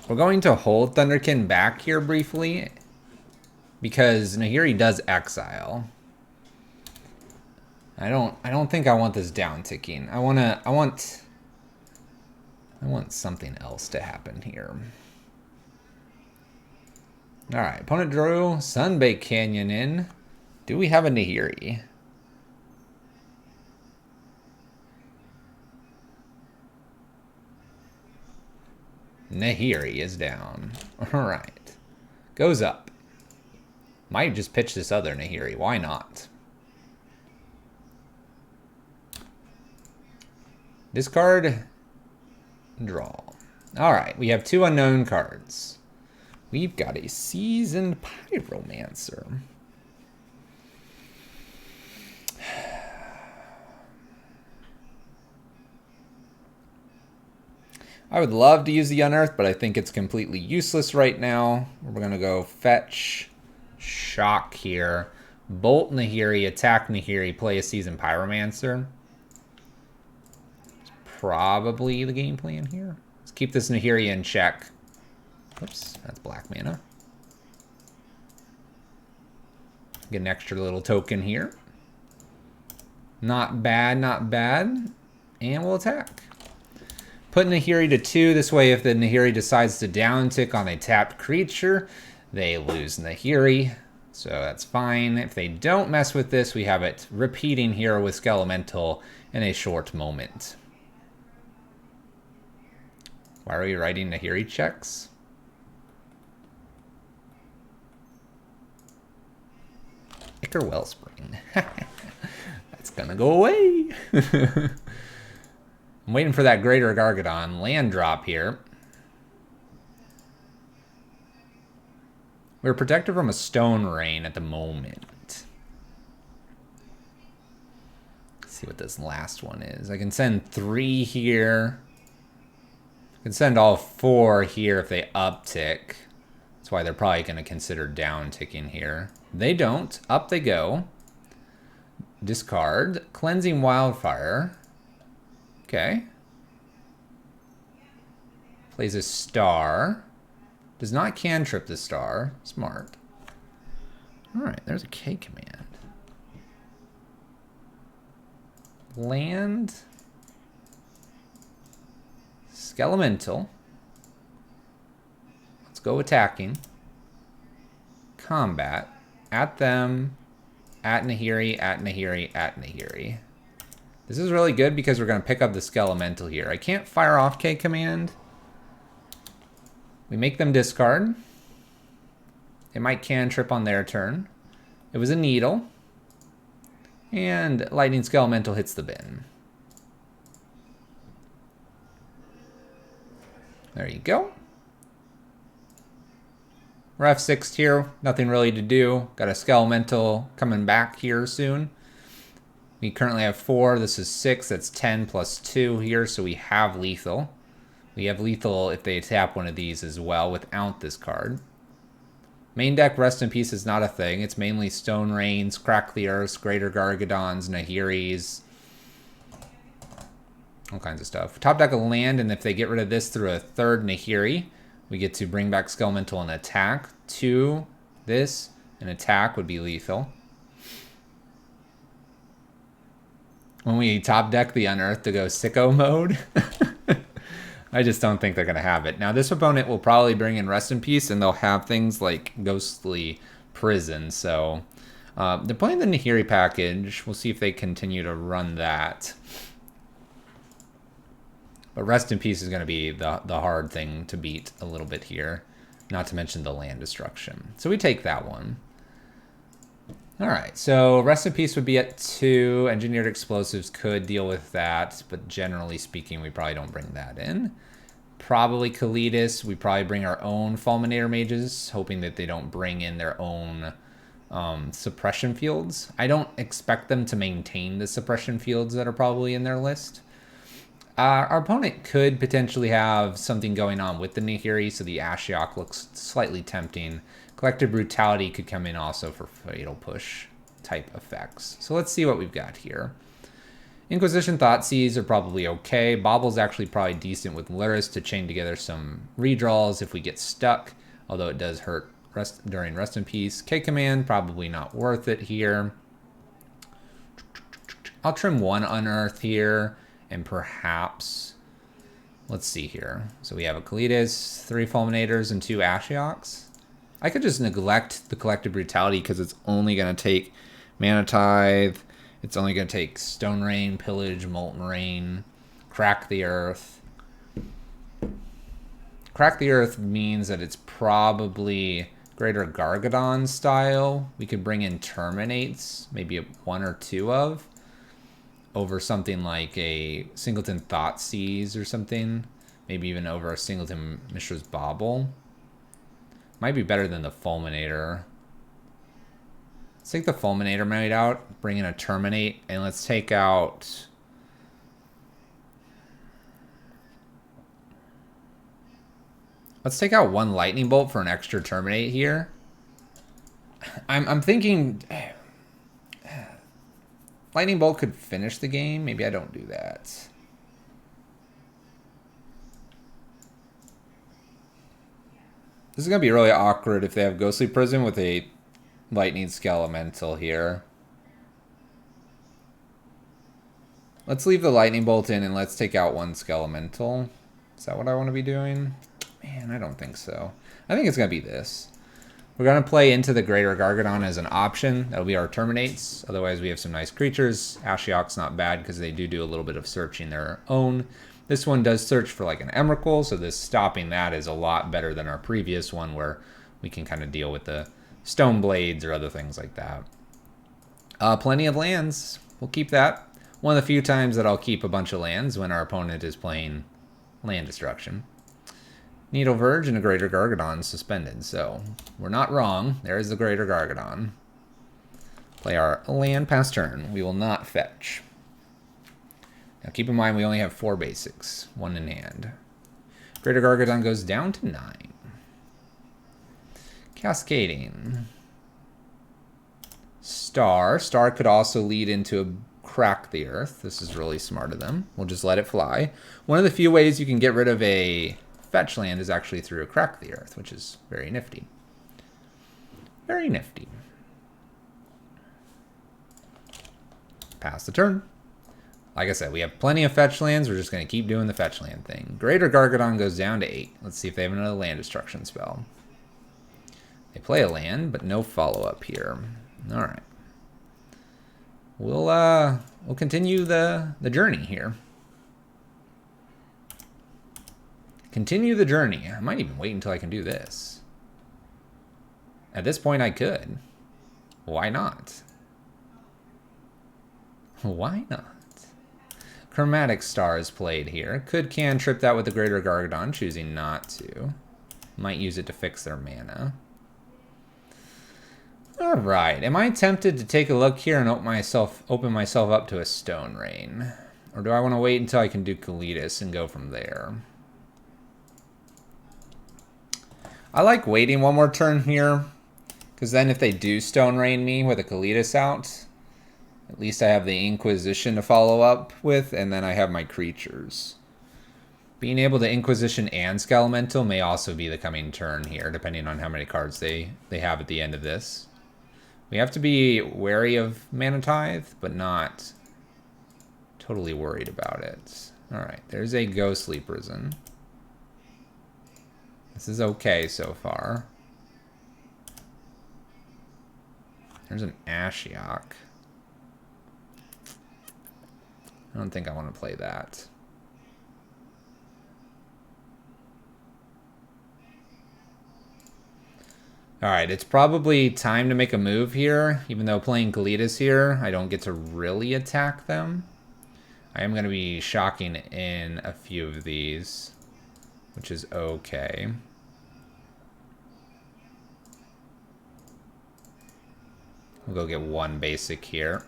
We're going to hold Thunderkin back here briefly because Nahiri does exile. I don't think I want this down ticking. I want something else to happen here. All right, opponent drew Sunbake Canyon in. Do we have a Nahiri? Nahiri is down. All right. Goes up. Might just pitch this other Nahiri. Why not? Discard. Draw. All right. We have 2 unknown cards. We've got a Seasoned Pyromancer. I would love to use the Unearth, but I think it's completely useless right now. We're going to go fetch, shock here, bolt Nahiri, attack Nahiri, play a Seasoned Pyromancer. It's probably the game plan here. Let's keep this Nahiri in check. Oops, that's black mana. Get an extra little token here. Not bad, not bad. And we'll attack. Put Nahiri to 2. This way, if the Nahiri decides to downtick on a tapped creature, they lose Nahiri. So that's fine. If they don't mess with this, we have it repeating here with Skelemental in a short moment. Why are we writing Nahiri checks? Ichor Wellspring. That's gonna go away. I'm waiting for that Greater Gargadon land drop here. We're protected from a Stone Rain at the moment. Let's see what this last one is. I can send 3 here. I can send all 4 here if they uptick. That's why they're probably going to consider down ticking here. They don't. Up they go. Discard. Cleansing Wildfire. Okay. Plays a star. Does not cantrip the star. Smart. Alright, there's a K command. Land. Skelemental. Let's go attacking. Combat. At them. At Nahiri, at Nahiri, at Nahiri. This is really good because we're going to pick up the Skelemental here. I can't fire off K command. We make them discard. They might cantrip on their turn. It was a needle. And Lightning Skelemental hits the bin. There you go. We're F6'd here. Nothing really to do. Got a Skelemental coming back here soon. We currently have 4. This is 6. That's 10 plus 2 here, so we have lethal. We have lethal if they tap one of these as well without this card. Main deck Rest in Peace is not a thing. It's mainly Stone Rains, Crack the Earth, Greater Gargadons, Nahiris, all kinds of stuff. Top deck a land, and if they get rid of this through a third Nahiri, we get to bring back Skelemental and attack. 2, this, and attack would be lethal. When we top deck the Unearth to go sicko mode, I just don't think they're going to have it. Now, this opponent will probably bring in Rest in Peace, and they'll have things like Ghostly Prison. So they're playing the Nahiri package. We'll see if they continue to run that. But Rest in Peace is going to be the hard thing to beat a little bit here. Not to mention the land destruction. So we take that one. All right, so Rest in Peace would be at 2. Engineered Explosives could deal with that, but generally speaking, we probably don't bring that in. Probably Kalidas. We probably bring our own Fulminator Mages, hoping that they don't bring in their own suppression fields. I don't expect them to maintain the suppression fields that are probably in their list. Our opponent could potentially have something going on with the Nahiri, so the Ashiok looks slightly tempting. Collective Brutality could come in also for Fatal Push type effects. So let's see what we've got here. Inquisition Thoughtseize are probably okay. Bobble's actually probably decent with Luris to chain together some redraws if we get stuck, although it does hurt during Rest in Peace. K-Command, probably not worth it here. I'll trim 1 Unearth here, and perhaps, let's see here. So we have a Kalidas, 3 Fulminators, and 2 Ashioks. I could just neglect the Collective Brutality because it's only going to take Mana Tithe. It's only going to take Stone Rain, Pillage, Molten Rain, Crack the Earth. Crack the Earth means that it's probably Greater Gargadon style. We could bring in Terminates, maybe 1 or 2 of, over something like a Singleton Thoughtseize or something. Maybe even over a Singleton Mishra's Bauble. Might be better than the Fulminator. Let's take the Fulminator made out, bring in a Terminate, and let's take out... Let's take out 1 Lightning Bolt for an extra Terminate here. I'm thinking... Lightning Bolt could finish the game. Maybe I don't do that. This is going to be really awkward if they have Ghostly Prison with a Lightning Skelemental here. Let's leave the Lightning Bolt in and let's take out 1 Skelemental. Is that what I want to be doing? Man, I don't think so. I think it's going to be this. We're going to play into the Greater Gargadon as an option. That'll be our Terminates. Otherwise, we have some nice creatures. Ashiok's not bad because they do a little bit of searching their own. This one does search for like an Emrakul, so this stopping that is a lot better than our previous one where we can kind of deal with the Stone Blades or other things like that. Plenty of lands. We'll keep that. One of the few times that I'll keep a bunch of lands when our opponent is playing land destruction. Needle Verge and a Greater Gargadon suspended, so we're not wrong. There is the Greater Gargadon. Play our land past turn. We will not fetch. Now keep in mind we only have 4 basics, 1 in hand. Greater Gargadon goes down to 9. Cascading. Star. Star could also lead into a Crack the Earth. This is really smart of them. We'll just let it fly. One of the few ways you can get rid of a fetch land is actually through a Crack the Earth, which is very nifty. Very nifty. Pass the turn. Like I said, we have plenty of fetch lands. We're just going to keep doing the fetch land thing. Greater Gargadon goes down to 8. Let's see if they have another land destruction spell. They play a land, but no follow-up here. All right. We'll continue the journey here. Continue the journey. I might even wait until I can do this. At this point, I could. Why not? Why not? Chromatic Star is played here. Could cantrip that with the Greater Gargadon, choosing not to. Might use it to fix their mana. Alright, am I tempted to take a look here and open myself up to a Stone Rain? Or do I want to wait until I can do Kalidas and go from there? I like waiting 1 more turn here. Because then if they do Stone Rain me with a Kalitas out, at least I have the Inquisition to follow up with, and then I have my creatures. Being able to Inquisition and Skelemental may also be the coming turn here, depending on how many cards they have at the end of this. We have to be wary of Mana Tithe, but not totally worried about it. Alright, there's a Ghostly Prison. This is okay so far. There's an Ashiok. I don't think I want to play that. Alright, it's probably time to make a move here. Even though playing Kalitas here, I don't get to really attack them. I am going to be shocking in a few of these, which is okay. We'll go get one basic here.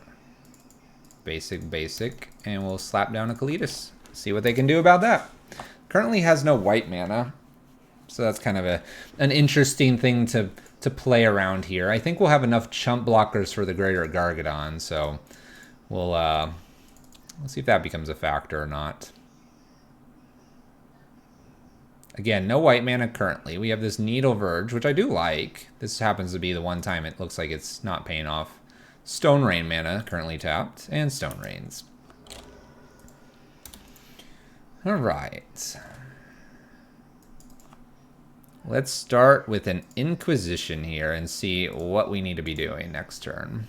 Basic, and we'll slap down a Kalitas. See what they can do about that. Currently has no white mana, so that's kind of an interesting thing to play around here. I think we'll have enough chump blockers for the Greater Gargadon, so we'll see if that becomes a factor or not. Again, no white mana currently. We have this Needle Verge, which I do like. This happens to be the one time it looks like it's not paying off. Stone Rain mana currently tapped, and Stone Rains. Alright. Let's start with an Inquisition here and see what we need to be doing next turn.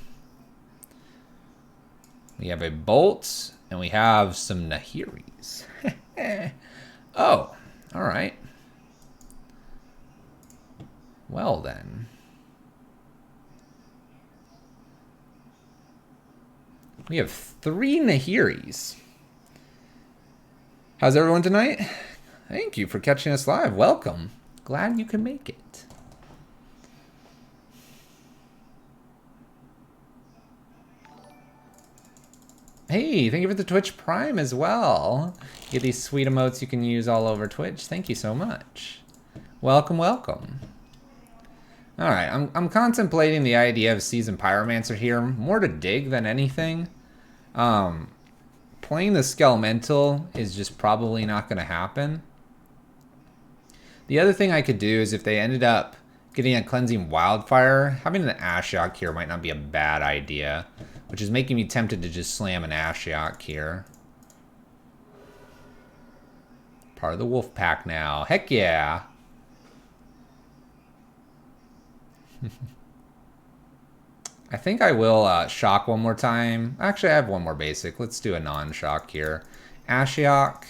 We have a Bolt, and we have some Nahiris. Oh, alright. Well then. We have 3 Nahiris. How's everyone tonight? Thank you for catching us live. Welcome. Glad you can make it. Hey, thank you for the Twitch Prime as well. Get these sweet emotes you can use all over Twitch. Thank you so much. Welcome, welcome. All right, I'm contemplating the idea of Seasoned Pyromancer here, more to dig than anything. Playing the Skelemental is just probably not going to happen. The other thing I could do is if they ended up getting a Cleansing Wildfire, having an Ashiok here might not be a bad idea, which is making me tempted to just slam an Ashiok here. Part of the wolf pack now. Heck yeah! I think I will shock one more time. Actually, I have one more basic. Let's do a non-shock here. Ashiok.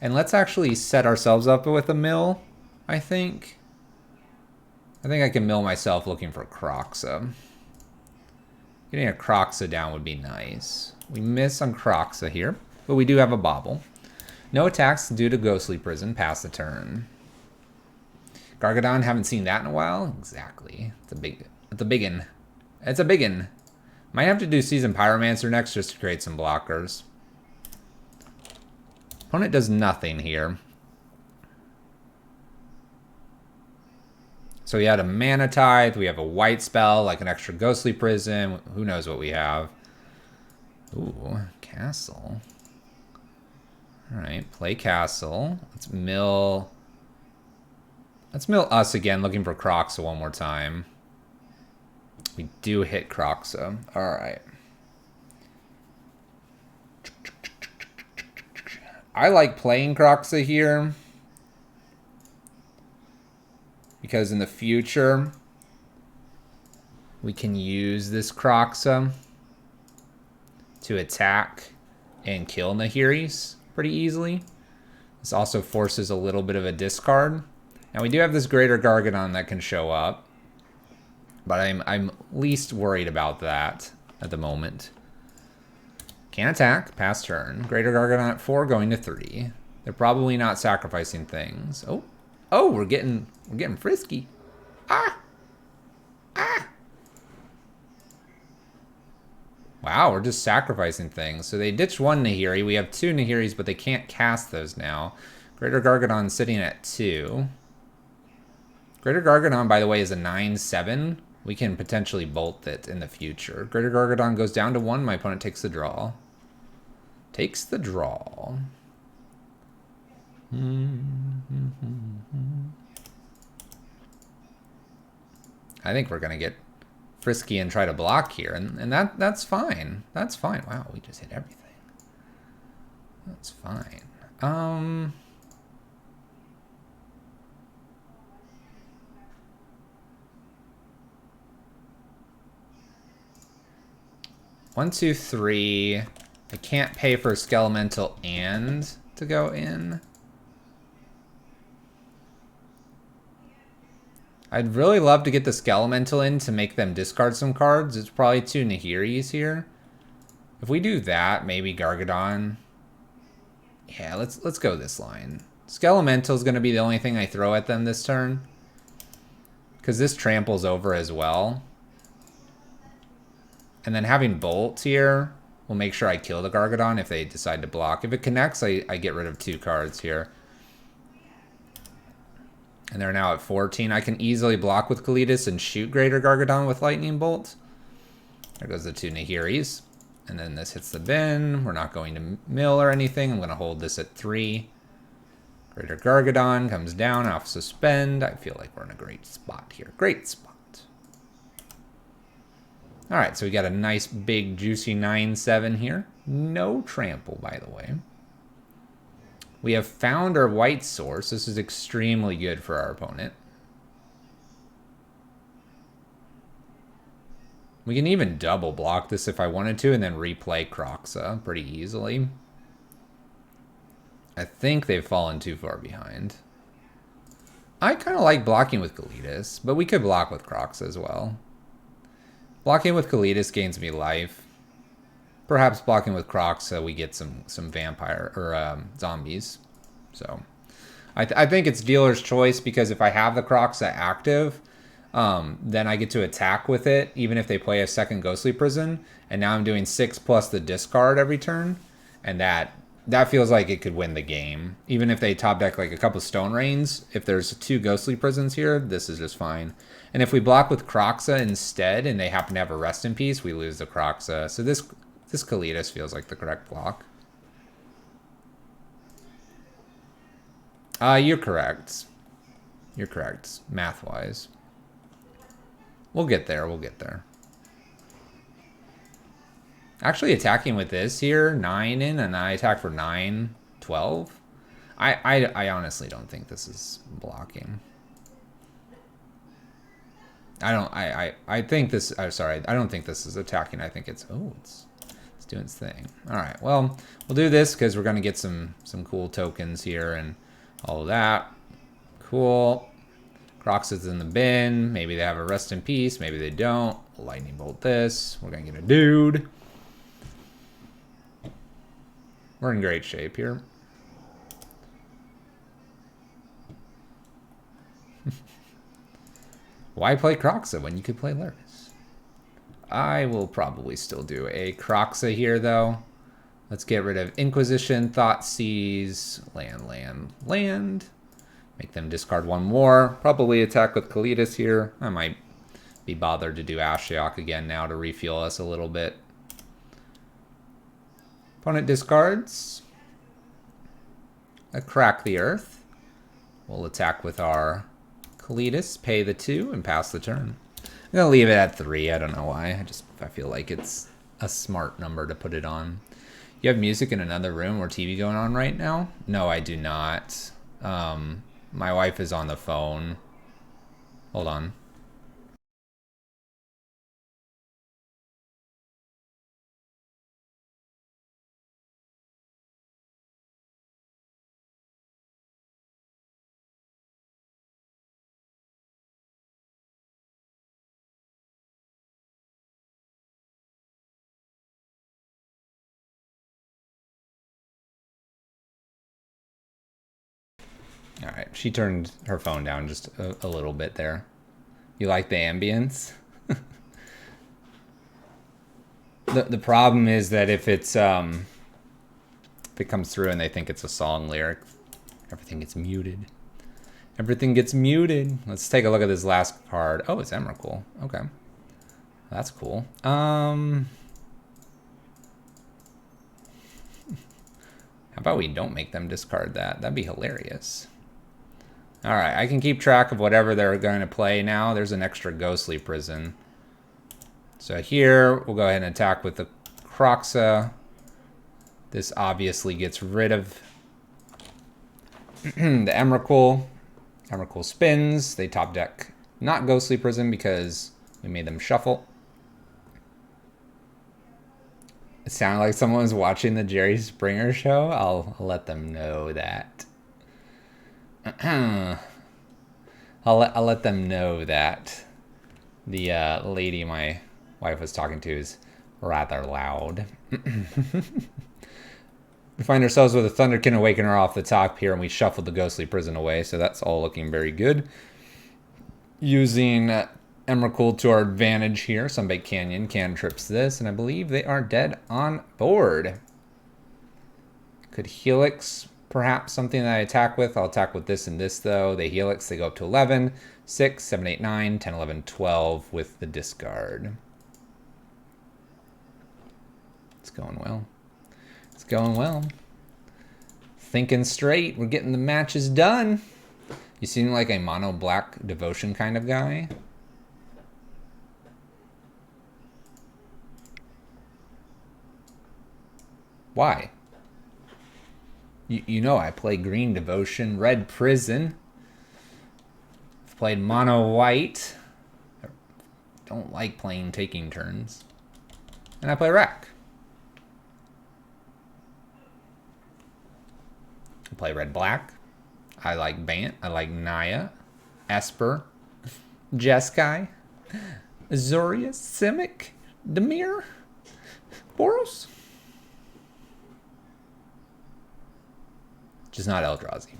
And let's actually set ourselves up with a mill, I think. I think I can mill myself looking for Kroxa. Getting a Kroxa down would be nice. We miss on Kroxa here, but we do have a bobble. No attacks due to Ghostly Prison. Pass the turn. Gargadon, haven't seen that in a while. Exactly. It's a biggin. It's a biggin. Might have to do Seasoned Pyromancer next just to create some blockers. Opponent does nothing here. So we had a Mana Tithe. We have a white spell, like an extra Ghostly Prison. Who knows what we have. Ooh, Castle. Alright, play Castle. Let's mill us again, looking for Kroxa one more time. We do hit Kroxa. Alright. I like playing Kroxa here, because in the future, we can use this Kroxa to attack and kill Nahiris pretty easily. This also forces a little bit of a discard. Now we do have this Greater Gargadon that can show up, but I'm least worried about that at the moment. Can't attack, pass turn. Greater Gargadon at 4, going to 3. They're probably not sacrificing things. Oh, we're getting frisky. Ah! Wow, we're just sacrificing things. So they ditched one Nahiri. We have 2 Nahiris, but they can't cast those now. Greater Gargadon sitting at 2. Greater Gargadon, by the way, is a 9/7 We can potentially bolt it in the future. Greater Gargadon goes down to 1. My opponent takes the draw. Takes the draw. I think we're going to get frisky and try to block here, and that's fine. That's fine. Wow, we just hit everything. That's fine. 1, 2, 3. I can't pay for Skelemental and to go in. I'd really love to get the Skelemental in to make them discard some cards. It's probably 2 Nahiris here. If we do that, maybe Gargadon. Yeah, let's go this line. Skelemental is going to be the only thing I throw at them this turn, because this tramples over as well. And then having Bolt here will make sure I kill the Gargadon if they decide to block. If it connects, I get rid of 2 cards here. And they're now at 14. I can easily block with Kalitas and shoot Greater Gargadon with Lightning Bolt. There goes the 2 Nahiris. And then this hits the bin. We're not going to mill or anything. I'm going to hold this at 3. Greater Gargadon comes down off Suspend. I feel like we're in a great spot here. Great spot. All right, so we got a nice big juicy 9-7 here. No trample, by the way. We have found our white source. This is extremely good for our opponent. We can even double block this if I wanted to and then replay Kroxa pretty easily. I think they've fallen too far behind. I kind of like blocking with Kalitas, but we could block with Kroxa as well. Blocking with Kalitas gains me life. Perhaps blocking with Kroxa, we get some vampire or zombies. So I think it's dealer's choice, because if I have the Kroxa active, then I get to attack with it, even if they play a second Ghostly Prison. And now I'm doing 6 plus the discard every turn, and that feels like it could win the game. Even if they top deck like a couple Stone Rains, if there's 2 Ghostly Prisons here, this is just fine. And if we block with Kroxa instead, and they happen to have a Rest in Peace, we lose the Kroxa. So this Kalitas feels like the correct block. You're correct. You're correct, math-wise. We'll get there, we'll get there. Actually attacking with this here, 9 in, and I attack for 9, 12. I honestly don't think this is blocking. I think this, I'm sorry, I don't think this is attacking. I think it's doing its thing. All right, well, we'll do this because we're gonna get some cool tokens here and all of that. Cool. Kroxa's in the bin. Maybe they have a Rest in Peace. Maybe they don't. Lightning Bolt this. We're gonna get a dude. We're in great shape here. Why play Kroxa when you could play Lurrus? I will probably still do a Kroxa here, though. Let's get rid of Inquisition, Thoughtseize, land. Make them discard 1 more. Probably attack with Kalitas here. I might be bothered to do Ashiok again now to refuel us a little bit. Opponent discards. I crack the earth. We'll attack with our Kalitas, pay the 2, and pass the turn. I'm gonna leave it at 3. I don't know why. I feel like it's a smart number to put it on. You have music in another room or TV going on right now? No, I do not. My wife is on the phone. Hold on. All right, she turned her phone down just a little bit there. You like the ambience? The problem is that if it comes through and they think it's a song lyric, everything gets muted. Everything gets muted. Let's take a look at this last card. Oh, it's Emrakul. Okay. That's cool. How about we don't make them discard that? That'd be hilarious. All right, I can keep track of whatever they're going to play now. There's an extra Ghostly Prison. So here, we'll go ahead and attack with the Kroxa. This obviously gets rid of the Emrakul. Emrakul spins. They top deck not Ghostly Prison because we made them shuffle. It sounded like someone was watching the Jerry Springer show. I'll let them know that. I'll let them know that the lady my wife was talking to is rather loud. We find ourselves with a Thunderkin Awakener off the top here, and we shuffled the Ghostly Prison away, so that's all looking very good. Using Emrakul to our advantage here. Sunbake Canyon cantrips this, and I believe they are dead on board. Could Helix perhaps something that I attack with? I'll attack with this and this, though. They Helix, they go up to 11, 6, 7, 8, 9, 10, 11, 12 with the discard. It's going well. It's going well. Thinking straight. We're getting the matches done. You seem like a mono black devotion kind of guy. Why? You know I play green devotion, red prison. I've played mono white. I don't like playing taking turns. And I play rack. I play red black. I like Bant. I like Naya. Esper. Jeskai. Azorius. Simic. Demir. Boros. Just not Eldrazi.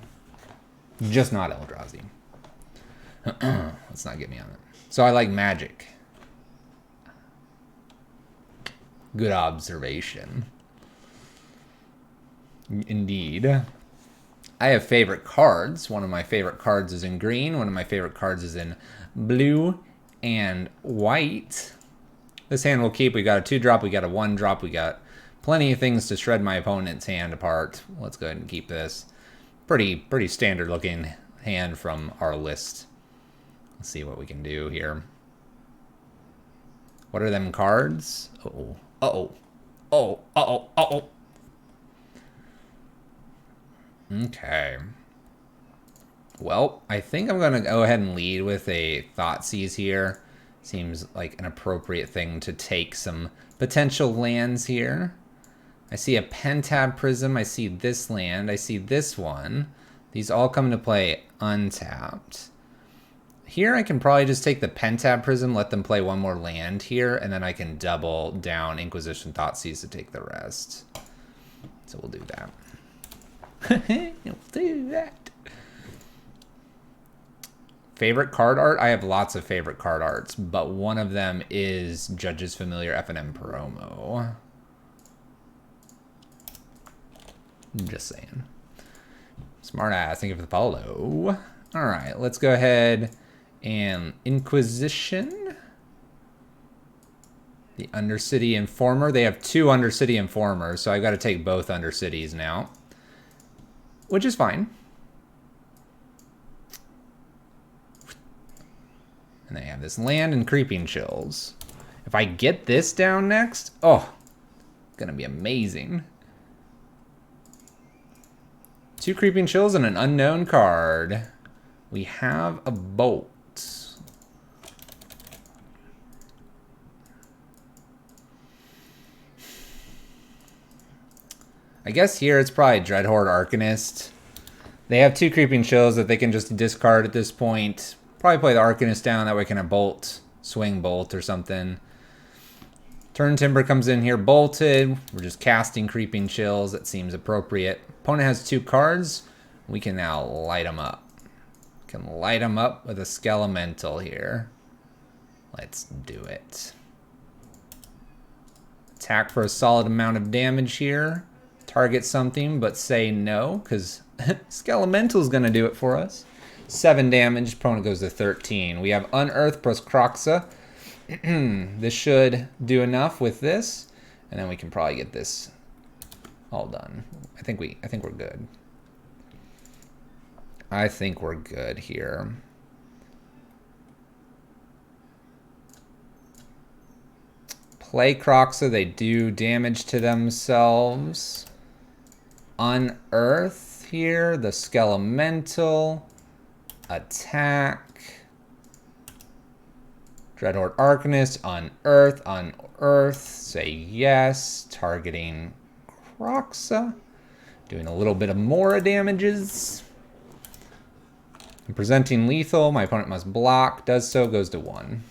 Just not Eldrazi. Let's not get me on it. So I like Magic. Good observation. Indeed. I have favorite cards. One of my favorite cards is in green. One of my favorite cards is in blue and white. This hand will keep. We got a 2-drop. We got a 1-drop. We got plenty of things to shred my opponent's hand apart. Let's go ahead and keep this. Pretty standard looking hand from our list. Let's see what we can do here. What are them cards? Uh-oh. Uh-oh. Oh. Uh-oh. Uh-oh. Okay. Well, I think I'm going to go ahead and lead with a Thoughtseize here. Seems like an appropriate thing to take some potential lands here. I see a Pentab Prism. I see this land. I see this one. These all come into play untapped. Here I can probably just take the Pentab Prism, let them play one more land here, and then I can double down Inquisition Thoughtseize to take the rest. So we'll do that. We'll do that. Favorite card art? I have lots of favorite card arts, but one of them is Judge's Familiar F&M promo. Just saying. Smart ass. Thank you for the follow. All right, let's go ahead and Inquisition. The Undercity Informer. They have 2 Undercity Informers, so I've got to take both Undercities now, which is fine. And they have this land and Creeping Chills. If I get this down next, oh, it's gonna be amazing. 2 Creeping Chills and an unknown card. We have a Bolt. I guess here it's probably Dreadhorde Arcanist. They have 2 Creeping Chills that they can just discard at this point. Probably play the Arcanist down, that way can a Bolt, swing Bolt or something. Turn Timber comes in here bolted. We're just casting Creeping Chills. That seems appropriate. Opponent has 2 cards. We can now light them up. Can light them up with a Skelemental here. Let's do it. Attack for a solid amount of damage here. Target something, but say no, because Skelemental's going to do it for us. 7 damage. Opponent goes to 13. We have Unearth plus Kroxa. This should do enough with this, and then we can probably get this all done. I think we're good. I think we're good here. Play Kroxa. They do damage to themselves. Unearth here. The Skelemental. Attack. Dreadhorde Arcanist. Unearth. Unearth. Say yes. Targeting Kroxa. Doing a little bit of more damages. I'm presenting lethal. My opponent must block. Does so. Goes to 1.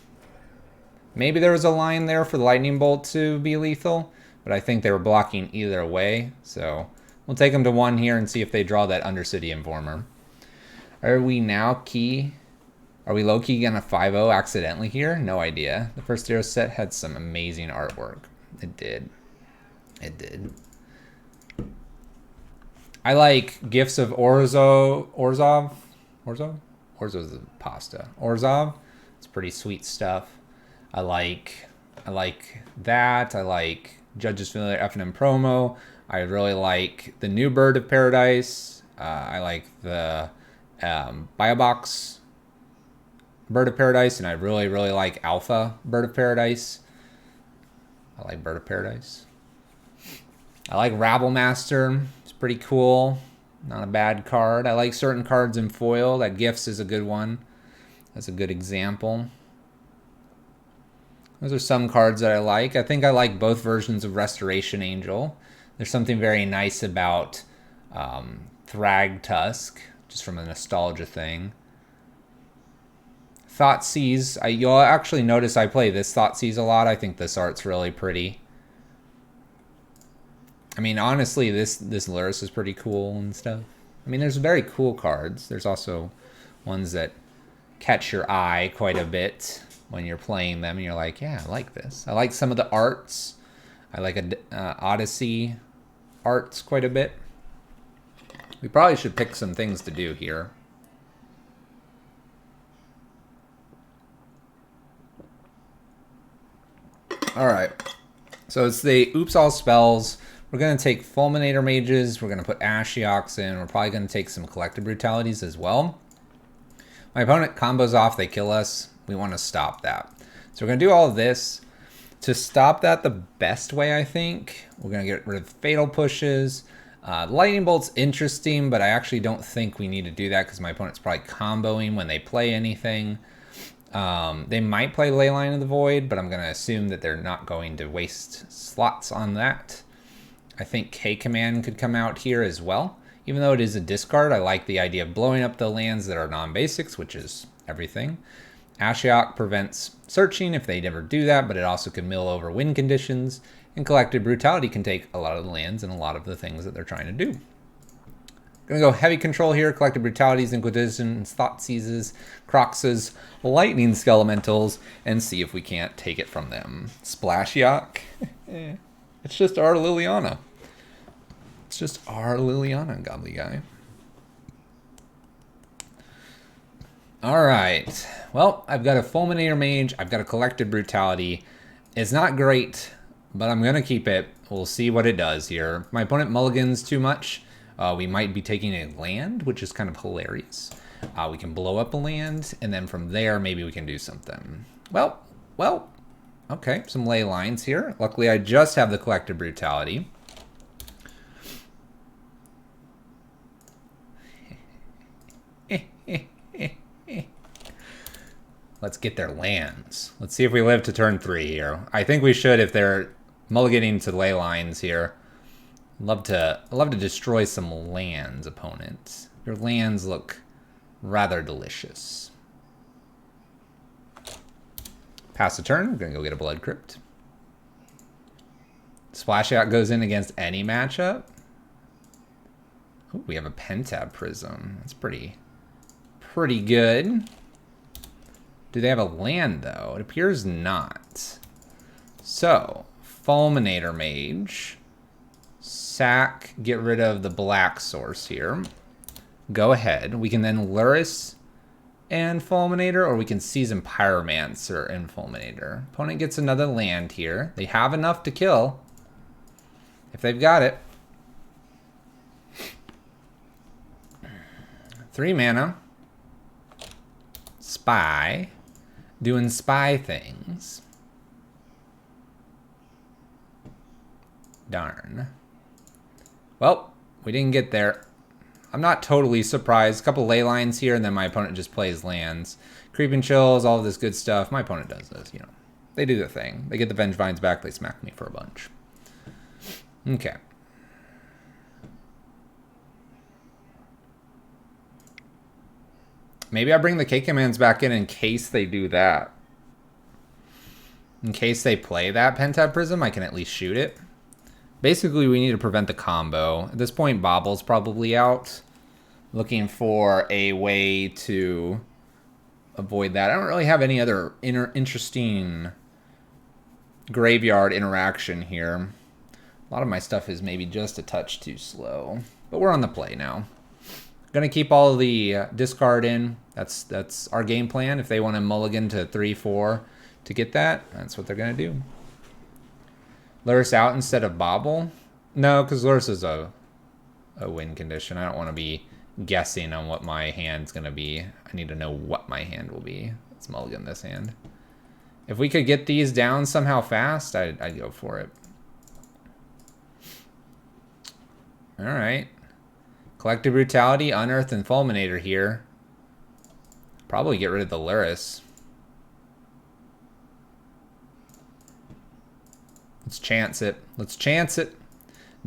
Maybe there was a line there for the lightning bolt to be lethal, but I think they were blocking either way. So we'll take them to 1 here and see if they draw that Undercity Informer. Are we now key? Are we low-key gonna 5-0 accidentally here? No idea. The first Zero set had some amazing artwork. It did. It did. I like Gifts of Orzov. Orzo's the pasta. Orzov. It's pretty sweet stuff. I like that. I like Judge's Familiar F&M promo. I really like the new Bird of Paradise. I like the Biobox Bird of Paradise, and I really like Alpha Bird of Paradise. I like Bird of Paradise. I like Rabble Master. It's pretty cool. Not a bad card. I like certain cards in foil. That Gifts is a good one. That's a good example. Those are some cards that I like. I think I like both versions of Restoration Angel. There's something very nice about Thrag Tusk, just from a nostalgia thing. Thoughtseize. You'll actually notice I play this Thoughtseize a lot. I think this art's really pretty. I mean, honestly, this Luris is pretty cool and stuff. I mean, there's very cool cards. There's also ones that catch your eye quite a bit when you're playing them, and you're like, yeah, I like this. I like some of the arts. I like Odyssey arts quite a bit. We probably should pick some things to do here. All right. So it's the Oops All Spells. We're going to take Fulminator Mages. We're going to put Ashioks in. We're probably going to take some Collective Brutalities as well. My opponent combos off. They kill us. We want to stop that. So we're going to do all of this. To stop that the best way, I think, we're going to get rid of Fatal Pushes. Lightning Bolt's interesting, but I actually don't think we need to do that because my opponent's probably comboing when they play anything. They might play Leyline of the Void, but I'm going to assume that they're not going to waste slots on that. I think K-Command could come out here as well. Even though it is a discard, I like the idea of blowing up the lands that are non-basics, which is everything. Ashiok prevents searching if they never do that, but it also can mill over win conditions. And Collective Brutality can take a lot of the lands and a lot of the things that they're trying to do. Gonna go heavy control here. Collective Brutalities, Inquisitions, Thoughtseizes, Kroxas, Lightning Skelementals, and see if we can't take it from them. Splashiok. It's just our Liliana. It's just our Liliana, Godly Guy. Alright. Well, I've got a Fulminator Mage. I've got a Collective Brutality. It's not great, but I'm going to keep it. We'll see what it does here. My opponent mulligans too much. We might be taking a land, which is kind of hilarious. We can blow up a land, and then from there, maybe we can do something. Well, okay, some ley lines here. Luckily, I just have the Collective Brutality. Let's get their lands. Let's see if we live to turn 3 here. I think we should if they're mulliganing to ley lines here. Love to destroy some lands, opponents. Your lands look rather delicious. Pass the turn. We're gonna go get a Blood Crypt. Splash Out goes in against any matchup. Ooh, we have a Pentab Prism. That's pretty good. Do they have a land, though? It appears not. So, Fulminator Mage. Sack, get rid of the black source here. Go ahead. We can then Luris and Fulminator, or we can Season Pyromancer and Fulminator. Opponent gets another land here. They have enough to kill if they've got it. 3 mana. Spy. Doing spy things. Darn. Well, we didn't get there. I'm not totally surprised. A couple ley lines here, and then my opponent just plays lands. Creeping Chills, all of this good stuff. My opponent does this, you know. They do their thing. They get the Vengevines back. They smack me for a bunch. Okay. Maybe I bring the K-Commands back in case they do that. In case they play that Pentad Prism, I can at least shoot it. Basically, we need to prevent the combo. At this point, Bobble's probably out. Looking for a way to avoid that. I don't really have any other interesting graveyard interaction here. A lot of my stuff is maybe just a touch too slow. But we're on the play now. Gonna keep all the discard in. That's our game plan. If they want to mulligan to 3-4 to get that, that's what they're gonna do. Lurrus out instead of Bobble? No, because Lurrus is a win condition. I don't want to be guessing on what my hand's gonna be. I need to know what my hand will be. Let's mulligan this hand. If we could get these down somehow fast, I'd go for it. All right. Collective Brutality, Unearth, and Fulminator here. Probably get rid of the Lurrus. Let's chance it. Let's chance it.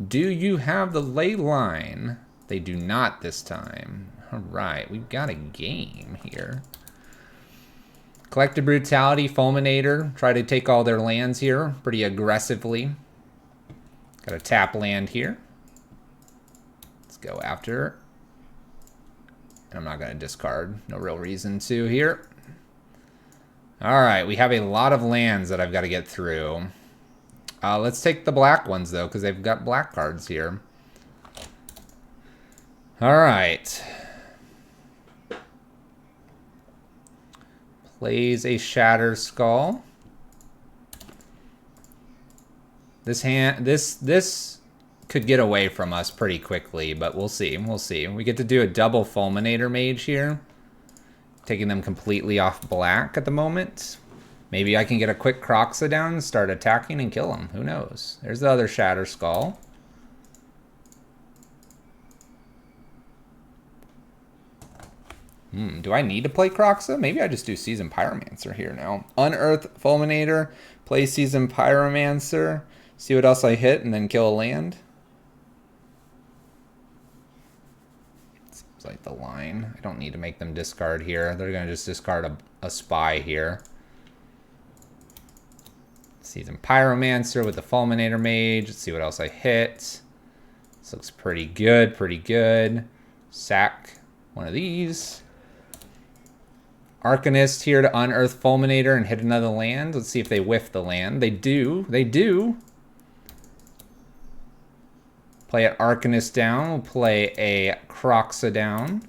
Do you have the ley line? They do not this time. All right, we've got a game here. Collective Brutality, Fulminator. Try to take all their lands here pretty aggressively. Got a tap land here. Let's go after. And I'm not going to discard. No real reason to here. All right, we have a lot of lands that I've got to get through. Let's take the black ones, though, because they've got black cards here. All right. Plays a Shatter Skull. This could get away from us pretty quickly, but we'll see. We'll see. We get to do a double Fulminator Mage here, taking them completely off black at the moment. Maybe I can get a quick Kroxa down and start attacking and kill him. Who knows? There's the other Shatter Skull. Do I need to play Kroxa? Maybe I just do Season Pyromancer here now. Unearth Fulminator, play Season Pyromancer, see what else I hit, and then kill a land. Seems like the line. I don't need to make them discard here. They're going to just discard a spy here. Season Pyromancer with the Fulminator Mage. Let's see what else I hit. This looks pretty good, pretty good. Sack one of these. Arcanist here to unearth Fulminator and hit another land. Let's see if they whiff the land. They do. They do. Play an Arcanist down. We'll play a Kroxa down.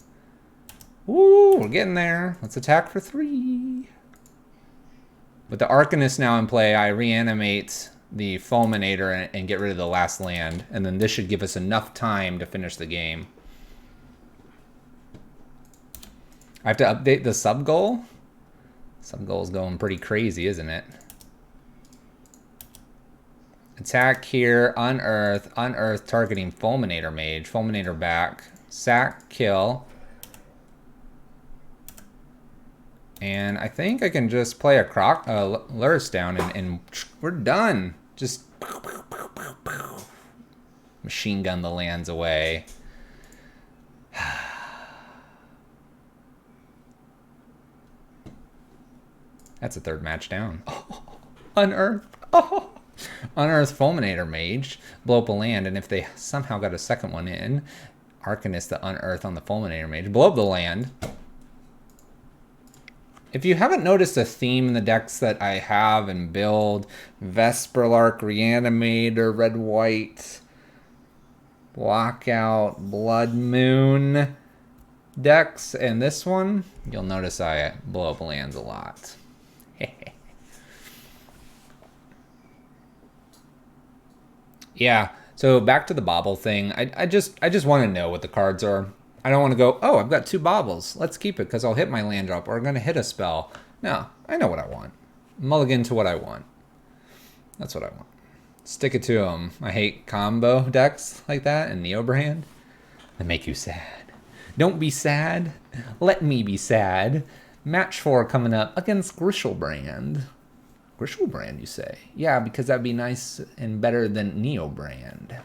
Ooh, we're getting there. Let's attack for 3. With the Arcanist now in play, I reanimate the Fulminator and get rid of the last land. And then this should give us enough time to finish the game. I have to update the sub-goal? Sub-goal's going pretty crazy, isn't it? Attack here, unearth, targeting Fulminator Mage. Fulminator back. Sack, kill. And I think I can just play a Lurrus down and we're done. Just machine gun the lands away. That's a 3rd match down. Oh, unearth. Oh. Unearth Fulminator Mage. Blow up a land, and if they somehow got a 2nd one in, Arcanist the unearth on the Fulminator Mage. Blow up the land. If you haven't noticed a theme in the decks that I have and build, Vesperlark, Reanimator, Red-White, Blockout, Blood Moon, decks and this one, you'll notice I blow up lands a lot. Yeah, so back to the bobble thing. I just want to know what the cards are. I don't want to go, oh, I've got 2 bobbles. Let's keep it because I'll hit my land drop or I'm going to hit a spell. No, I know what I want. Mulligan to what I want. That's what I want. Stick it to them. I hate combo decks like that and Neo Brand. They make you sad. Don't be sad. Let me be sad. Match 4 coming up against Grishelbrand. Grishelbrand, you say? Yeah, because that'd be nice and better than Neo Brand.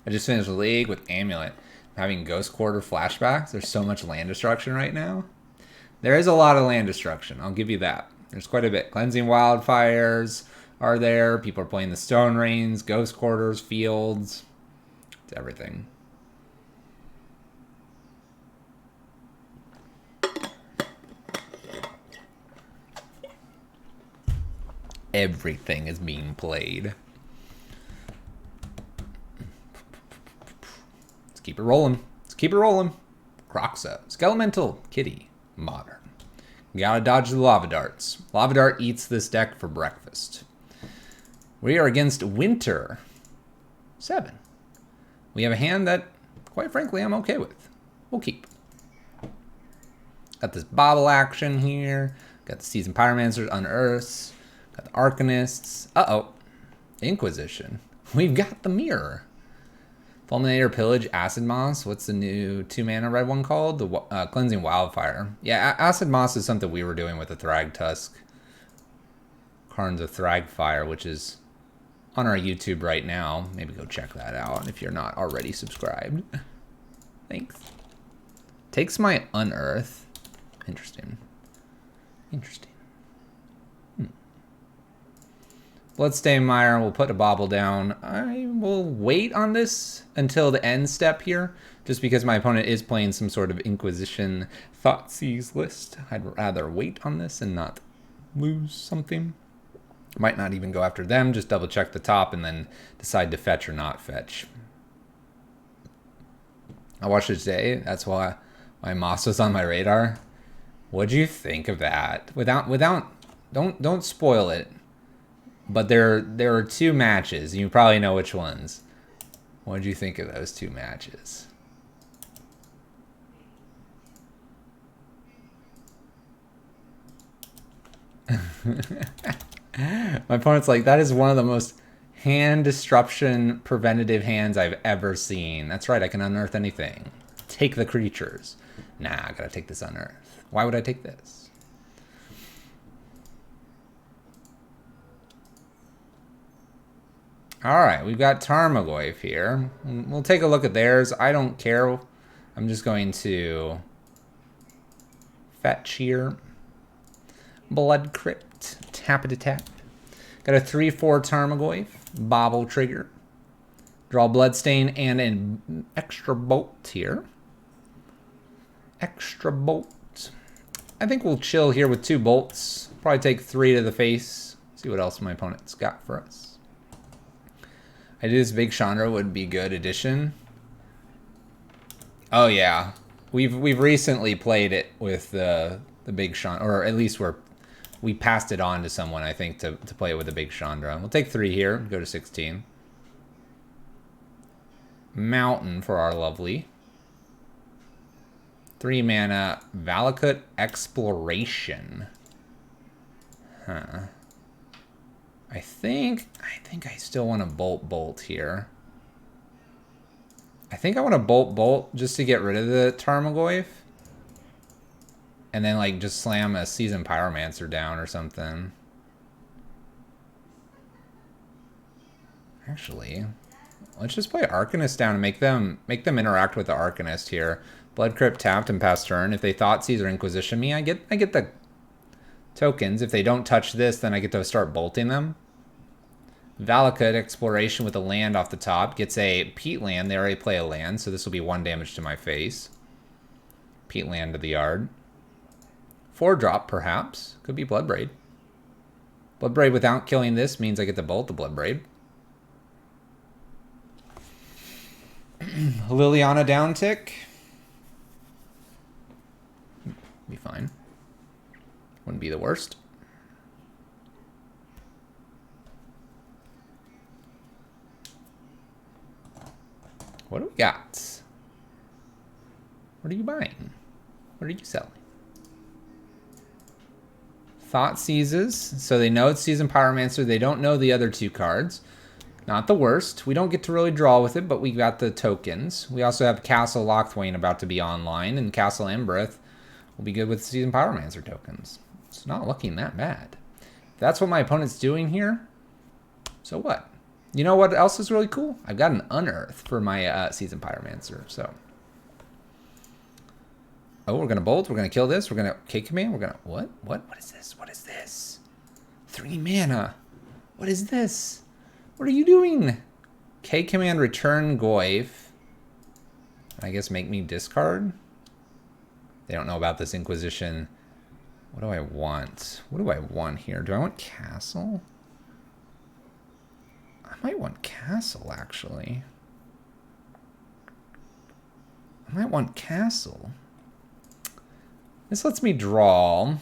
I just finished the league with Amulet. I'm having Ghost Quarter flashbacks. There's so much land destruction right now. There is a lot of land destruction. I'll give you that. There's quite a bit. Cleansing Wildfires are there. People are playing the Stone Rains, Ghost Quarters, Fields. It's everything. Everything is being played. Let's keep it rolling. Let's keep it rolling. Kroxa, Skelemental, Kitty, Modern. You gotta dodge the Lava Darts. Lava Dart eats this deck for breakfast. We are against Winter 7. We have a hand that, quite frankly, I'm okay with. We'll keep. Got this Bobble action here. Got the Seasoned Pyromancers, Unearths. Got the Arcanists. Uh-oh. Inquisition. We've got the Mirror. Fulminator, Pillage, Acid Moss. What's the new 2-mana red one called? The Cleansing Wildfire. Yeah, Acid Moss is something we were doing with the Thrag Tusk. Karns of Thragfire, which is on our YouTube right now. Maybe go check that out if you're not already subscribed. Thanks. Takes my Unearth. Interesting. Interesting. Bloodstained Mire, we'll put a bobble down. I will wait on this until the end step here, just because my opponent is playing some sort of Inquisition Thoughtseize list. I'd rather wait on this and not lose something. Might not even go after them, just double check the top and then decide to fetch or not fetch. I watched it today, that's why Moss was on my radar. What'd you think of that? Don't spoil it. But there are 2 matches. You probably know which ones. What did you think of those 2 matches? My opponent's like, that is one of the most hand disruption preventative hands I've ever seen. That's right, I can unearth anything. Take the creatures. Nah, I gotta take this unearth. Why would I take this? Alright, we've got Tarmogoyf here. We'll take a look at theirs. I don't care. I'm just going to fetch here. Blood Crypt. Tap it to tap. Got a 3/4 Tarmogoyf. Bobble trigger. Draw Bloodstain and an extra bolt here. Extra bolt. I think we'll chill here with 2 bolts. Probably take 3 to the face. See what else my opponent's got for us. I do this Big Chandra would be good addition. Oh yeah, we've recently played it with the Big Chandra, or at least we passed it on to someone, I think, to play it with the Big Chandra. We'll take 3 here, go to 16. Mountain for our lovely. 3 mana Valakut Exploration. Huh. I think I still want to bolt here. I think I want to bolt just to get rid of the Tarmogoyf. And then like just slam a Seasoned Pyromancer down or something. Actually, let's just play Arcanist down and make them interact with the Arcanist here. Blood Crypt tapped and pass turn. If they Thoughtseize or Inquisition me, I get the tokens. If they don't touch this, then I get to start bolting them. Valakut Exploration with a land off the top. Gets a Peat land. They already play a land, so this will be 1 damage to my face. Peat land to the yard. 4-drop, perhaps. Could be Bloodbraid. Bloodbraid without killing this means I get to bolt the Bloodbraid. Liliana down tick. Be fine. Wouldn't be the worst. What do we got? What are you buying? What are you selling? Thought seizes. So they know it's Seasoned Pyromancer. They don't know the other two cards. Not the worst. We don't get to really draw with it, but we got the tokens. We also have Castle Lochthwain about to be online, and Castle Embereth will be good with Seasoned Pyromancer tokens. It's not looking that bad. If that's what my opponent's doing here, so what? You know what else is really cool? I've got an Unearth for my Seasoned Pyromancer, so. Oh, we're going to bolt. We're going to kill this. We're going to K-Command. We're going to... What? What is this? What is this? 3 mana. What is this? What are you doing? K-Command return Goyf. I guess make me discard? They don't know about this Inquisition. What do I want? What do I want here? Do I want Castle? I might want Castle, actually. I might want Castle. This lets me draw.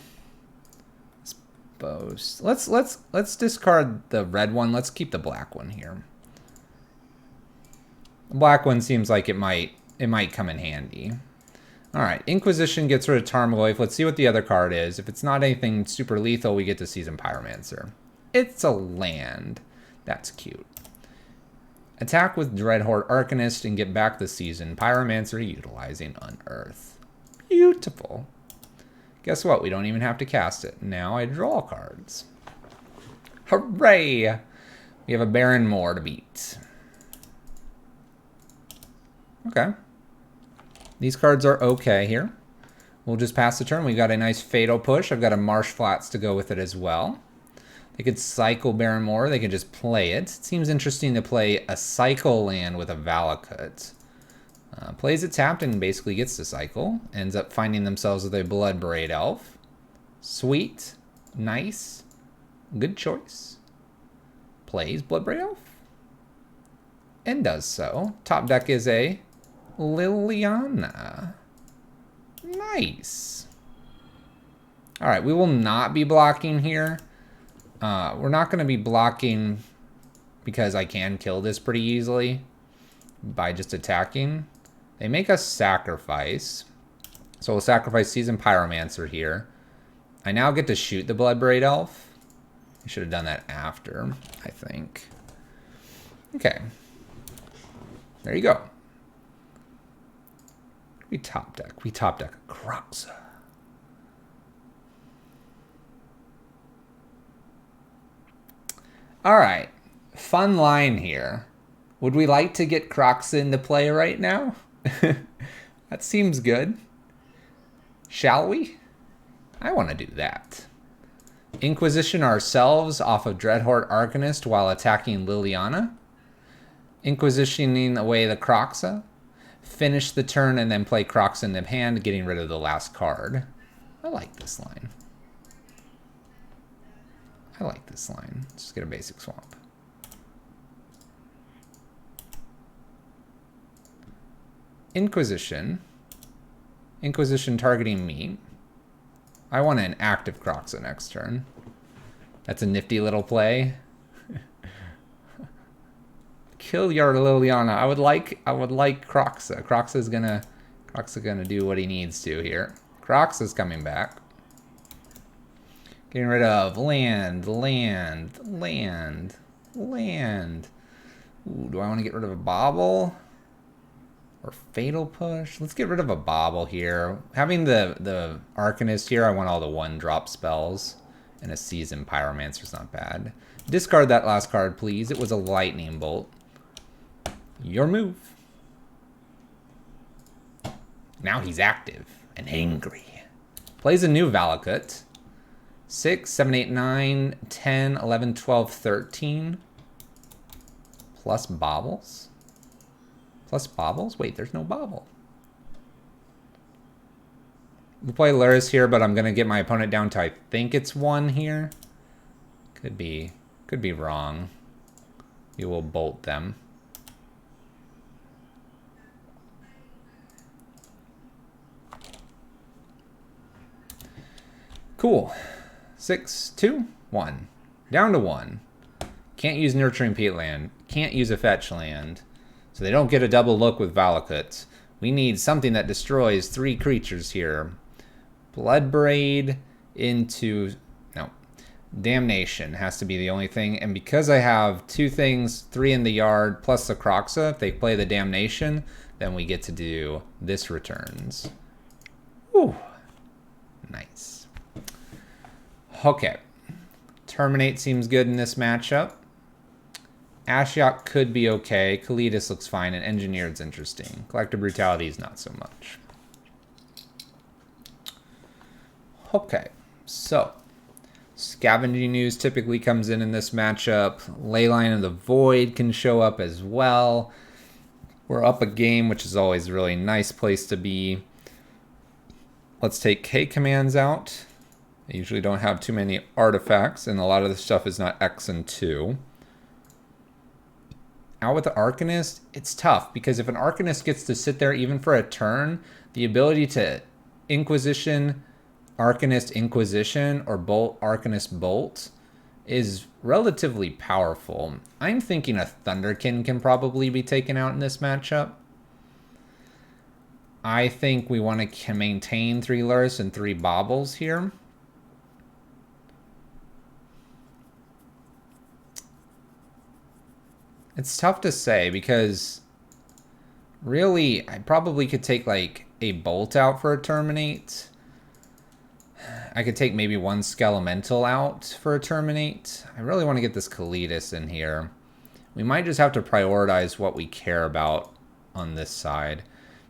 Boast. Let's discard the red one. Let's keep the black one here. The black one seems like it might come in handy. All right, Inquisition gets rid of Tarmogoyf. Let's see what the other card is. If it's not anything super lethal, we get to Seasoned Pyromancer. It's a land. That's cute. Attack with Dreadhorde Arcanist and get back the Seasoned Pyromancer utilizing Unearth. Beautiful. Guess what? We don't even have to cast it. Now I draw cards. Hooray! We have a Baron Moor to beat. Okay. These cards are okay here. We'll just pass the turn. We've got a nice Fatal Push. I've got a Marsh Flats to go with it as well. They could cycle Baron Moor. They could just play it. It seems interesting to play a cycle land with a Valakut. Plays it tapped and basically gets to cycle. Ends up finding themselves with a Bloodbraid Elf. Sweet. Nice. Good choice. Plays Bloodbraid Elf. And does so. Top deck is a Liliana. Nice. Alright, we will not be blocking here. We're not going to be blocking because I can kill this pretty easily by just attacking. They make us sacrifice. So we'll sacrifice Seasoned Pyromancer here. I now get to shoot the Bloodbraid Elf. I should have done that after, I think. Okay. There you go. We top deck. We top deck Kroxa. All right. Fun line here. Would we like to get Kroxa into play right now? That seems good. Shall we? I want to do that. Inquisition ourselves off of Dreadhorde Arcanist while attacking Liliana. Inquisitioning away the Kroxa. Finish the turn and then play Kroxa in the hand, getting rid of the last card. I like this line. I like this line. Let's just get a basic swamp. Inquisition. Inquisition targeting me. I want an active Kroxa next turn. That's a nifty little play. Kill your Liliana. I would like Kroxa. Kroxa's gonna do what he needs to here. Kroxa's coming back. Getting rid of land. Ooh, do I want to get rid of a Bauble? Or Fatal Push? Let's get rid of a Bauble here. Having the Arcanist here, I want all the 1-drop spells. And a Seasoned Pyromancer's not bad. Discard that last card, please. It was a Lightning Bolt. Your move. Now he's active and angry. Plays a new Valakut. 6, 7, 8, 9, 10, 11, 12, 13. Plus Baubles. Plus Baubles? Wait, there's no Bauble. We'll play Luris here, but I'm going to get my opponent down to, I think it's 1 here. Could be wrong. We will bolt them. Cool. 6, 2, 1. Down to 1. Can't use Nurturing Peatland. Can't use a fetch land. So they don't get a double look with Valakut. We need something that destroys 3 creatures here. Bloodbraid into... No. Damnation has to be the only thing. And because I have 2 things, 3 in the yard, plus the Kroxa, if they play the Damnation, then we get to do this returns. Whew. Nice. Okay. Terminate seems good in this matchup. Ashiok could be okay. Kalidas looks fine, and Engineered's interesting. Collective Brutality is not so much. Okay, so Scavenging News typically comes in this matchup. Leyline of the Void can show up as well. We're up a game, which is always a really nice place to be. Let's take K commands out. I usually don't have too many artifacts, and a lot of the stuff is not X and 2. Out with the Arcanist, it's tough, because if an Arcanist gets to sit there even for a turn, the ability to Inquisition, Arcanist Inquisition, or Bolt Arcanist Bolt is relatively powerful. I'm thinking a Thunderkin can probably be taken out in this matchup. I think we want to maintain 3 Lurrus and 3 Baubles here. It's tough to say because really I probably could take like a Bolt out for a Terminate. I could take maybe 1 Skelemental out for a Terminate. I really want to get this Kalidas in here. We might just have to prioritize what we care about on this side.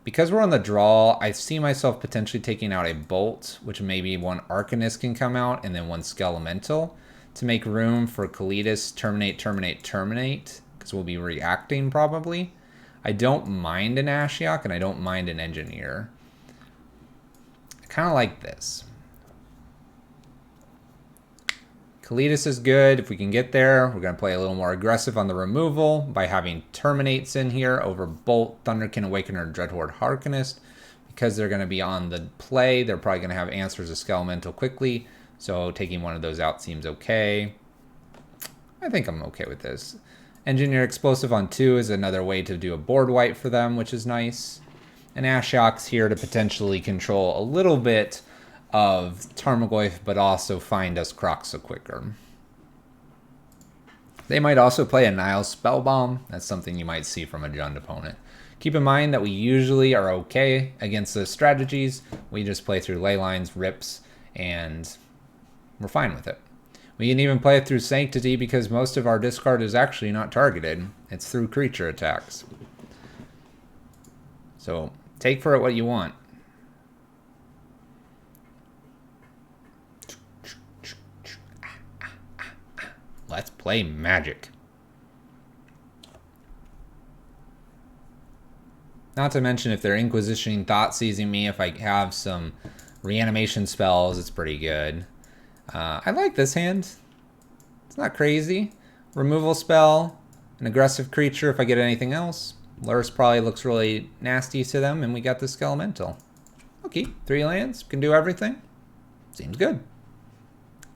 Because we're on the draw, I see myself potentially taking out a Bolt, which maybe 1 Arcanist can come out, and then 1 Skelemental to make room for Kalidas, Terminate, Terminate, Terminate, because we'll be reacting probably. I don't mind an Ashiok, and I don't mind an Engineer. I kind of like this. Kalidas is good. If we can get there, we're going to play a little more aggressive on the removal by having Terminates in here over Bolt, Thunderkin, Awakener, Dreadhorde, Harkenist. Because they're going to be on the play, they're probably going to have answers of Skelemental quickly. So taking one of those out seems okay. I think I'm okay with this. Engineer Explosive on 2 is another way to do a board wipe for them, which is nice. And Ashiok's here to potentially control a little bit of Tarmogoyf, but also find us Kroxa quicker. They might also play a Nile Spellbomb. That's something you might see from a Jund opponent. Keep in mind that we usually are okay against those strategies. We just play through Leylines, Rips, and we're fine with it. We can even play it through Sanctity because most of our discard is actually not targeted. It's through creature attacks. So take for it what you want. Let's play Magic. Not to mention if they're Inquisitioning, Thought Seizing me, if I have some reanimation spells, it's pretty good. I like this hand. It's not crazy. Removal spell, an aggressive creature if I get anything else. Lurrus probably looks really nasty to them, and we got the Skelemental. Okay, 3 lands, can do everything. Seems good.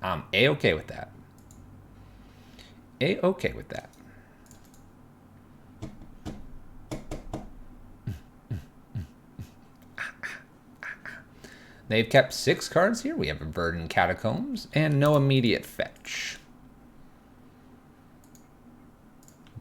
I'm A-okay with that. A-okay with that. They've kept 6 cards here. We have a Verdant Catacombs and no immediate fetch.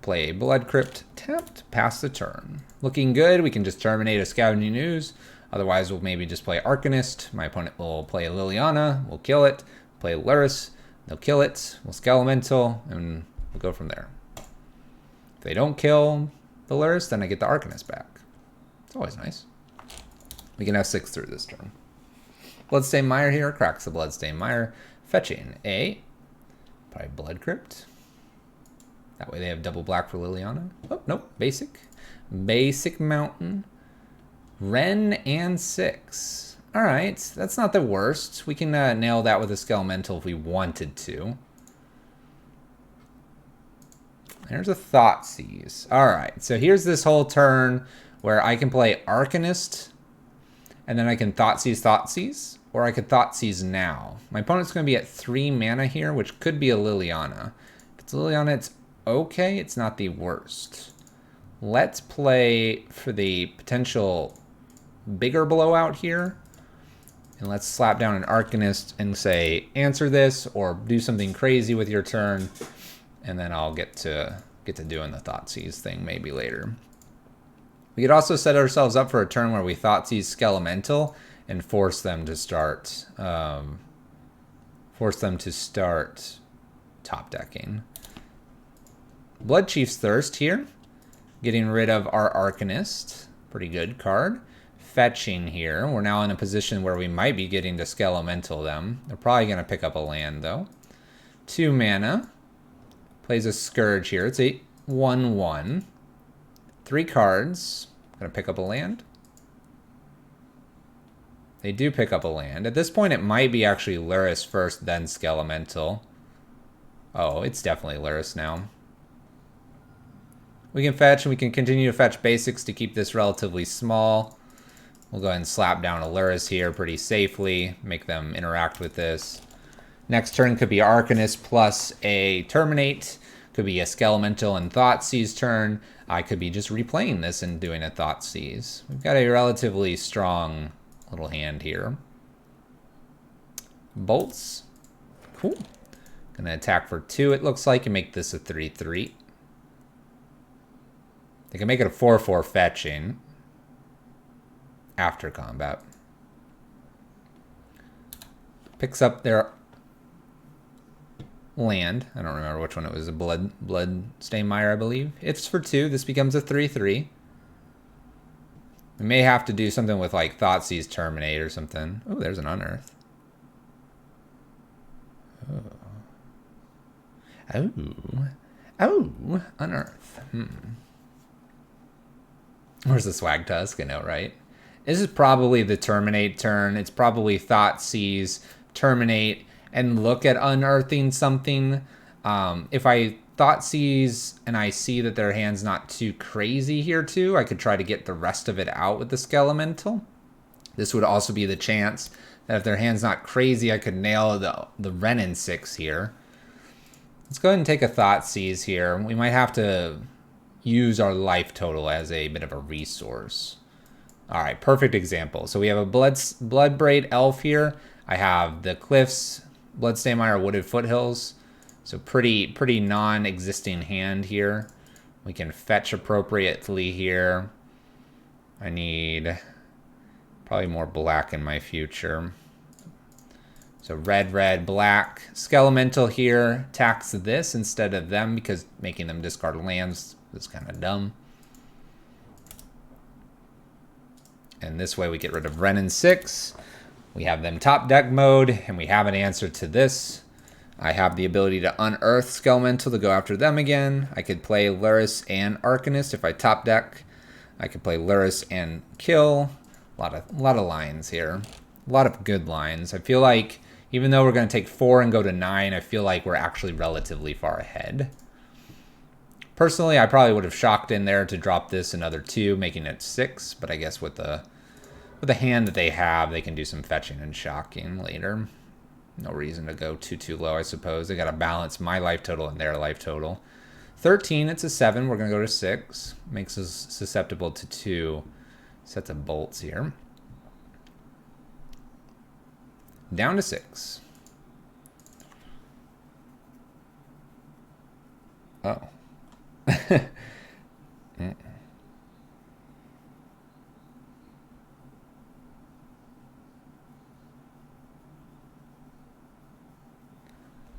Play Blood Crypt, tapped, pass the turn. Looking good. We can just terminate a Scavenging News. Otherwise, we'll maybe just play Arcanist. My opponent will play Liliana. We'll kill it. Play Lurrus. They'll kill it. We'll Skelemental, and we'll go from there. If they don't kill the Lurrus, then I get the Arcanist back. It's always nice. We can have 6 through this turn. Bloodstained Mire here. Cracks the Bloodstained Mire. Fetching a probably Blood Crypt. That way they have double black for Liliana. Oh, nope. Basic. Basic Mountain. Ren and 6. Alright, that's not the worst. We can nail that with a Skelemental if we wanted to. There's a Thoughtseize. Alright, so here's this whole turn where I can play Arcanist, and then I can Thoughtseize. or I could Thoughtseize now. My opponent's going to be at 3 mana here, which could be a Liliana. If it's a Liliana, it's okay. It's not the worst. Let's play for the potential bigger blowout here. And let's slap down an Arcanist and say, answer this, or do something crazy with your turn. And then I'll get to doing the Thoughtseize thing maybe later. We could also set ourselves up for a turn where we Thoughtseize Skelemental and force them to start top decking. Bloodchief's Thirst here, getting rid of our Arcanist. Pretty good card. Fetching here. We're now in a position where we might be getting to Skelemental them. They're probably going to pick up a land though. 2 mana. Plays a Scourge here. It's a 1/1. 3 cards. Gonna pick up a land. They do pick up a land. At this point, it might be actually Lurrus first, then Skelemental. Oh, it's definitely Lurrus now. We can fetch, and we can continue to fetch basics to keep this relatively small. We'll go ahead and slap down a Lurrus here pretty safely, make them interact with this. Next turn could be Arcanist plus a Terminate. Could be a Skelemental and Thoughtseize turn. I could be just replaying this and doing a Thoughtseize. We've got a relatively strong little hand here. Bolts. Cool. Gonna attack for 2, it looks like, and make this a 3/3. They can make it a 4/4 fetching after combat. Picks up their land. I don't remember which one it was. A Bloodstained Mire, I believe. It's for 2. This becomes a 3/3. We may have to do something with like Thoughtseize Terminate or something. Oh, there's an Unearth. Oh, Unearth. Where's the Swag Tusk? I know, right? This is probably the Terminate turn. It's probably Thoughtseize, Terminate, and look at unearthing something. If I Thoughtseize and I see that their hand's not too crazy here too, I could try to get the rest of it out with the Skelemental. This would also be the chance that if their hand's not crazy, I could nail the Renin 6 here. Let's go ahead and take a Thoughtseize here. We might have to use our life total as a bit of a resource. All right, perfect example. So we have a Bloodbraid Elf here. I have the Cliffs, Bloodstained Mire, Wooded Foothills. So pretty non-existing hand here. We can fetch appropriately here. I need probably more black in my future. So red, black. Skelemental here attacks this instead of them because making them discard lands is kind of dumb. And this way we get rid of Renin 6. We have them top deck mode, and we have an answer to this. I have the ability to unearth Skelemental to go after them again. I could play Lurrus and Arcanist if I top deck. I could play Lurrus and kill. A lot of lines here. A lot of good lines. I feel like even though we're going to take 4 and go to 9, I feel like we're actually relatively far ahead. Personally, I probably would have shocked in there to drop this another 2, making it 6. But I guess with the hand that they have, they can do some fetching and shocking later. No reason to go too low, I suppose. They got to balance my life total and their life total. 13, it's a 7. We're going to go to 6. Makes us susceptible to 2 sets of bolts here. Down to 6. Oh.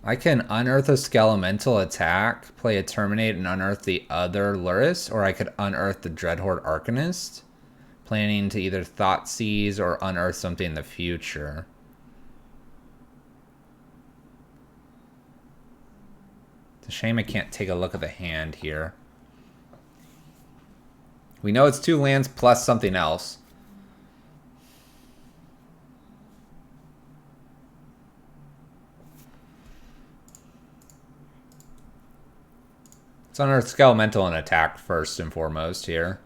I can unearth a Skelemental attack, play a Terminate, and unearth the other Lurrus, or I could unearth the Dreadhorde Arcanist, planning to either Thoughtseize or unearth something in the future. It's a shame I can't take a look at the hand here. We know it's 2 lands plus something else. Let's unearth Skelemental and attack first and foremost here.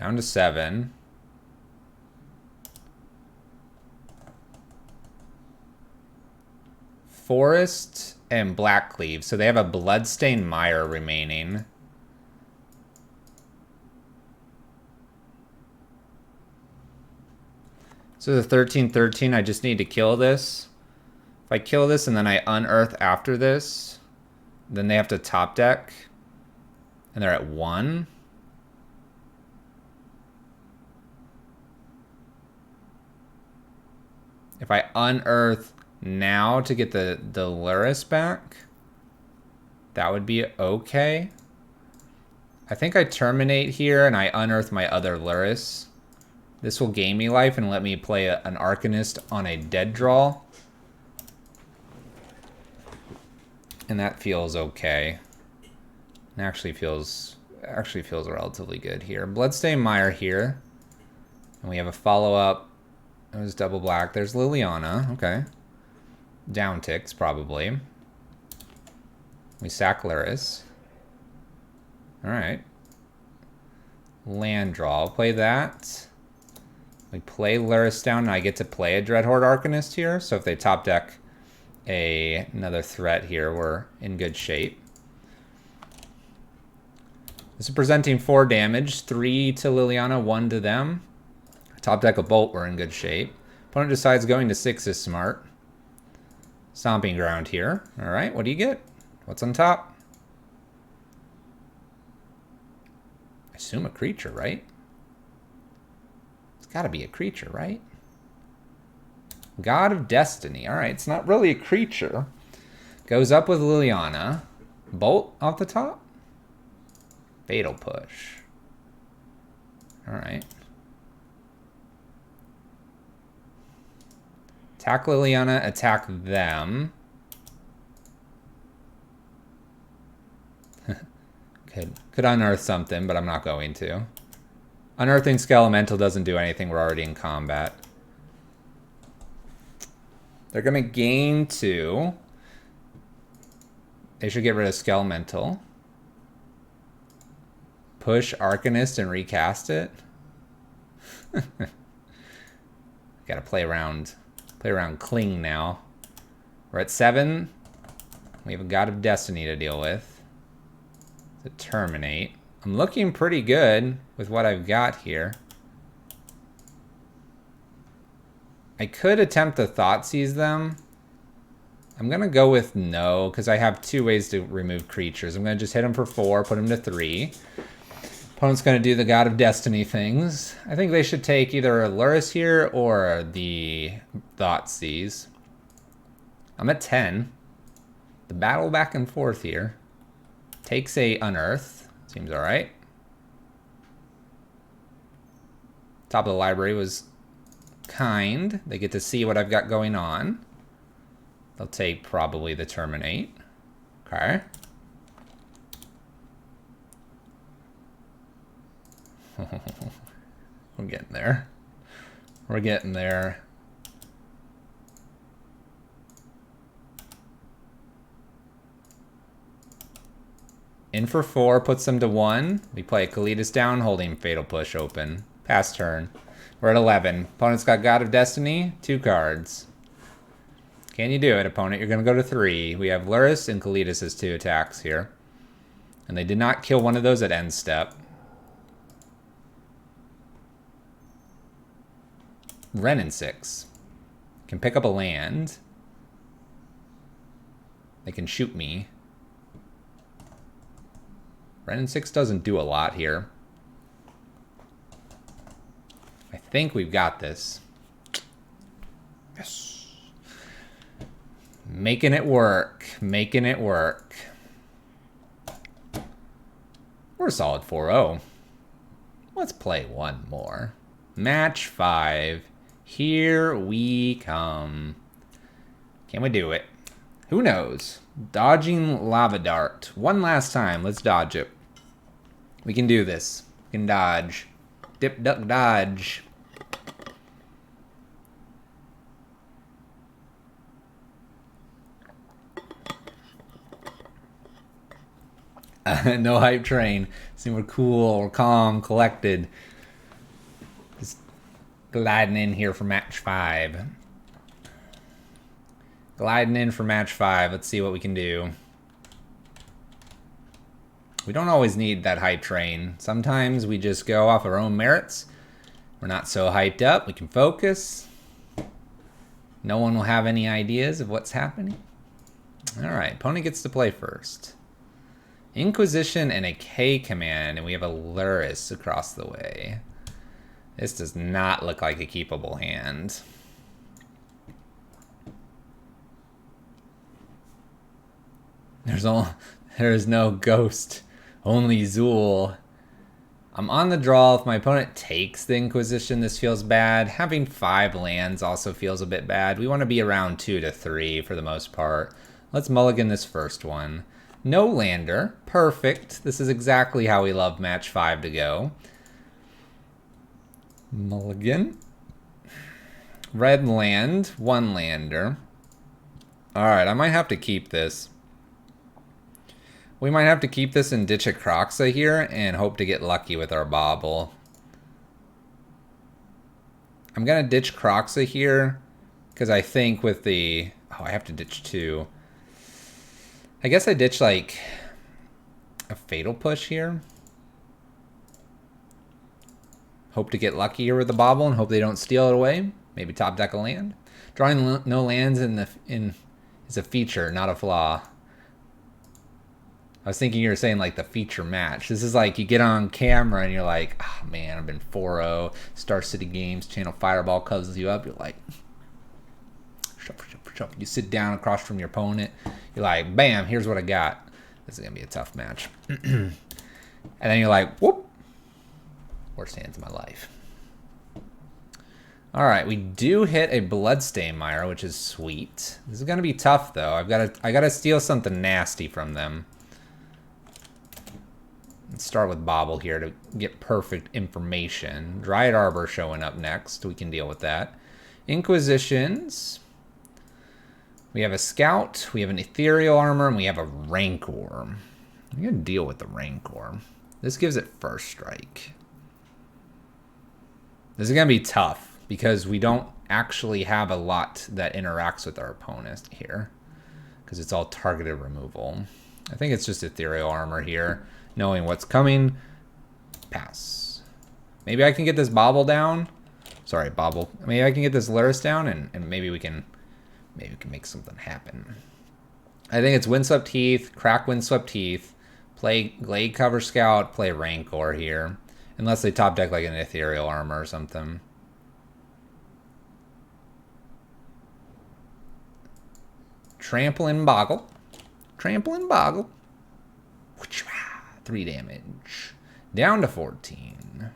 Down to 7. Forest and Blackcleave. So they have a Bloodstained Mire remaining. So the 13-13, I just need to kill this. If I kill this and then I unearth after this, then they have to top deck. And they're at 1. If I unearth now to get the Luris back, that would be okay. I think I terminate here and I unearth my other Luris. This will gain me life and let me play an Arcanist on a dead draw. And that feels okay. It actually feels relatively good here. Bloodstained Mire here. And we have a follow-up. It was double black. There's Liliana. Okay. Down ticks, probably. We sack Luris. Alright. Land draw. I'll play that. We play Luris down, and I get to play a Dreadhorde Arcanist here. So if they top deck another threat here, we're in good shape. This is presenting 4 damage. 3 to Liliana, 1 to them. Top deck a Bolt, we're in good shape. Opponent decides going to 6 is smart. Stomping Ground here. Alright, what do you get? What's on top? I assume a creature, right? It's gotta be a creature, right? God of Destiny. Alright, it's not really a creature. Goes up with Liliana. Bolt off the top? Fatal Push. Alright. Attack Liliana, attack them. Could unearth something, but I'm not going to. Unearthing Skelemental doesn't do anything. We're already in combat. They're going to gain 2. They should get rid of Skelemental. Push Arcanist and recast it. Gotta play around Cling now. We're at 7. We have a God of Destiny to deal with. To terminate. I'm looking pretty good with what I've got here. I could attempt to Thoughtseize them. I'm going to go with no, because I have 2 ways to remove creatures. I'm going to just hit them for 4, put them to 3. Opponent's going to do the God of Destiny things. I think they should take either a Luris here or the Thoughtseize. I'm at 10. The battle back and forth here. Takes a Unearth. Seems alright. Top of the library was kind. They get to see what I've got going on. They'll take probably the Terminate. Okay. We're getting there. We're getting there. In for 4, puts them to 1. We play a Kalitas down, holding Fatal Push open. Pass turn. We're at 11. Opponent's got God of Destiny, 2 cards. Can you do it, opponent? You're going to go to 3. We have Luris and Kalitas as 2 attacks here. And they did not kill one of those at end step. Renin 6. Can pick up a land. They can shoot me. Renin 6 doesn't do a lot here. I think we've got this. Yes. Making it work. Making it work. We're a solid 4-0. Let's play one more. Match 5. Here we come. Can we do it? Who knows? Dodging Lava Dart. One last time. Let's dodge it. We can do this. We can dodge. Dip, duck, dodge. No hype train. See, we're cool, we're calm, collected. Gliding in here for match 5. Gliding in for match 5. Let's see what we can do. We don't always need that hype train. Sometimes we just go off our own merits. We're not so hyped up. We can focus. No one will have any ideas of what's happening. All right, opponent gets to play first. Inquisition and a K command, and we have a Luris across the way. This does not look like a keepable hand. There's no ghost, only Zool. I'm on the draw. If my opponent takes the Inquisition, this feels bad. Having 5 lands also feels a bit bad. We want to be around 2 to 3 for the most part. Let's mulligan this first one. No lander. Perfect. This is exactly how we love match 5 to go. Mulligan. Red land. 1 lander. Alright, I might have to keep this. We might have to keep this and ditch a Kroxa here and hope to get lucky with our bobble. I'm going to ditch Kroxa here because I think with the... Oh, I have to ditch 2. I guess I ditch like a Fatal Push here. Hope to get lucky here with the bobble and hope they don't steal it away. Maybe top deck a land. Drawing no lands is a feature, not a flaw. I was thinking you were saying like the feature match. This is like you get on camera and you're like, oh man, I've been 4-0. Star City Games, Channel Fireball calls you up. You're like, shuffle. You sit down across from your opponent. You're like, bam, here's what I got. This is going to be a tough match. And then you're like, whoop. Worst hands of my life. All right, we do hit a Bloodstain Mire, which is sweet. This is going to be tough though. I got to steal something nasty from them. Let's start with Bobble here to get perfect information. Dryad Arbor showing up next. We can deal with that. Inquisitions. We have a Scout. We have an Ethereal Armor. And we have a Rancor. I'm going to deal with the Rancor. This gives it first strike. This is going to be tough because we don't actually have a lot that interacts with our opponent here. Because it's all targeted removal. I think it's just Ethereal Armor here. Knowing what's coming. Pass. Maybe I can get this Bobble down. Sorry, Bobble. Maybe I can get this Luris down and maybe we can make something happen. I think it's Windswept Heath, crack Windswept Heath, play Glade Cover Scout, play Rancor here. Unless they top deck like an Ethereal Armor or something. Trample and Boggle. Trample and Boggle. 3 damage. Down to 14.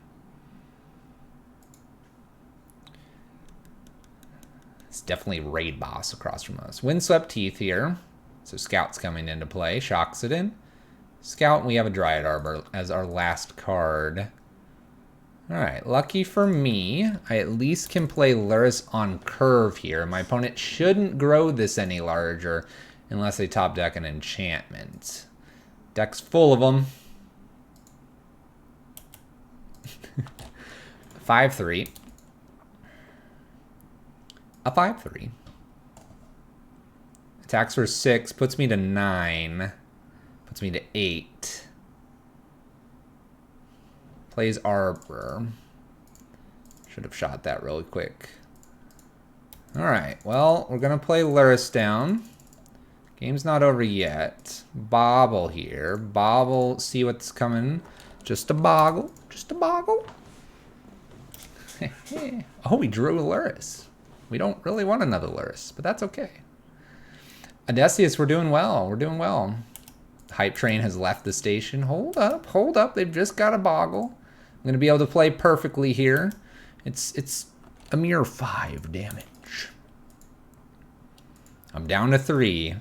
It's definitely Raid Boss across from us. Windswept Teeth here. So Scout's coming into play. Shocks it in. Scout, and we have a Dryad Arbor as our last card. Alright, lucky for me, I at least can play Luris on curve here. My opponent shouldn't grow this any larger unless they top deck an enchantment. Deck's full of them. 5-3. A 5-3. Attacks for 6, puts me to 9. Puts me to 8. Plays Arbor. Should have shot that really quick. Alright, well, we're going to play Luris down. Game's not over yet. Bobble here. Bobble, see what's coming. Just a boggle. Just a boggle. Oh, we drew a Luris. We don't really want another Luris, but that's okay. Odysseus, we're doing well. We're doing well. Hype Train has left the station. Hold up, hold up. They've just got a boggle. I'm going to be able to play perfectly here. It's a mere 5 damage. I'm down to 3.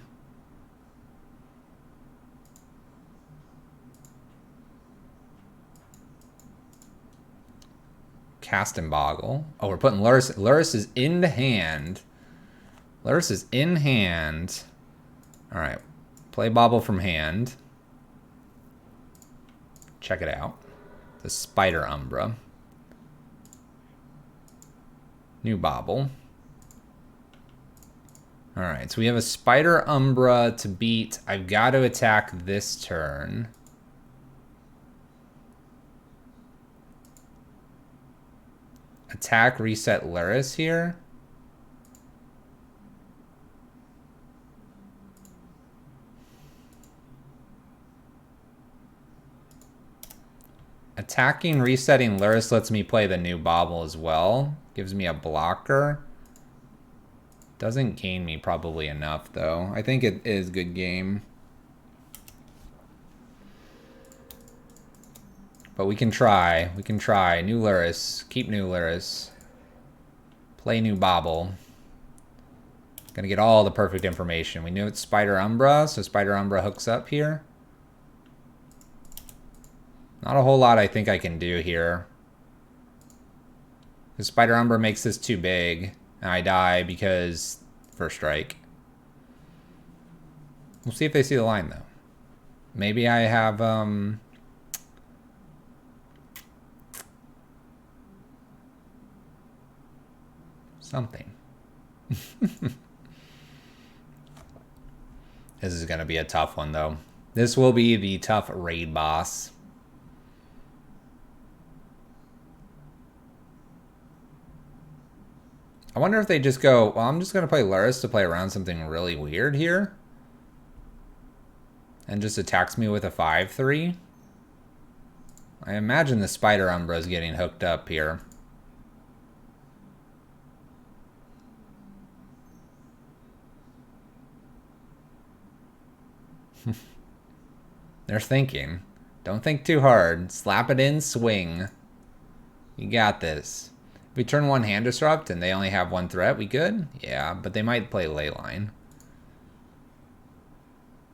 Cast and Boggle. Oh, we're putting Luris. Luris is in the hand. Luris is in hand. All right. Play Bobble from hand. Check it out. The Spider Umbra. New bobble. Alright, so we have a Spider Umbra to beat. I've got to attack this turn. Attack, reset Luris here. Attacking, resetting Luris lets me play the new bobble as well. Gives me a blocker. Doesn't gain me probably enough, though. I think it is a good game. But we can try. We can try. New Luris. Keep new Luris. Play new bobble. Gonna get all the perfect information. We knew it's Spider Umbra, so Spider Umbra hooks up here. Not a whole lot I think I can do here. Because Spider Umbra makes this too big. And I die because first strike. We'll see if they see the line, though. Maybe I have, something. This is going to be a tough one, though. This will be the tough raid boss. I wonder if they just go, well, I'm just going to play Luris to play around something really weird here. And just attacks me with a 5/3. I imagine the Spider Umbra is getting hooked up here. They're thinking. Don't think too hard. Slap it in, swing. You got this. If we turn one hand disrupt and they only have one threat, we good? Yeah, but they might play Leyline.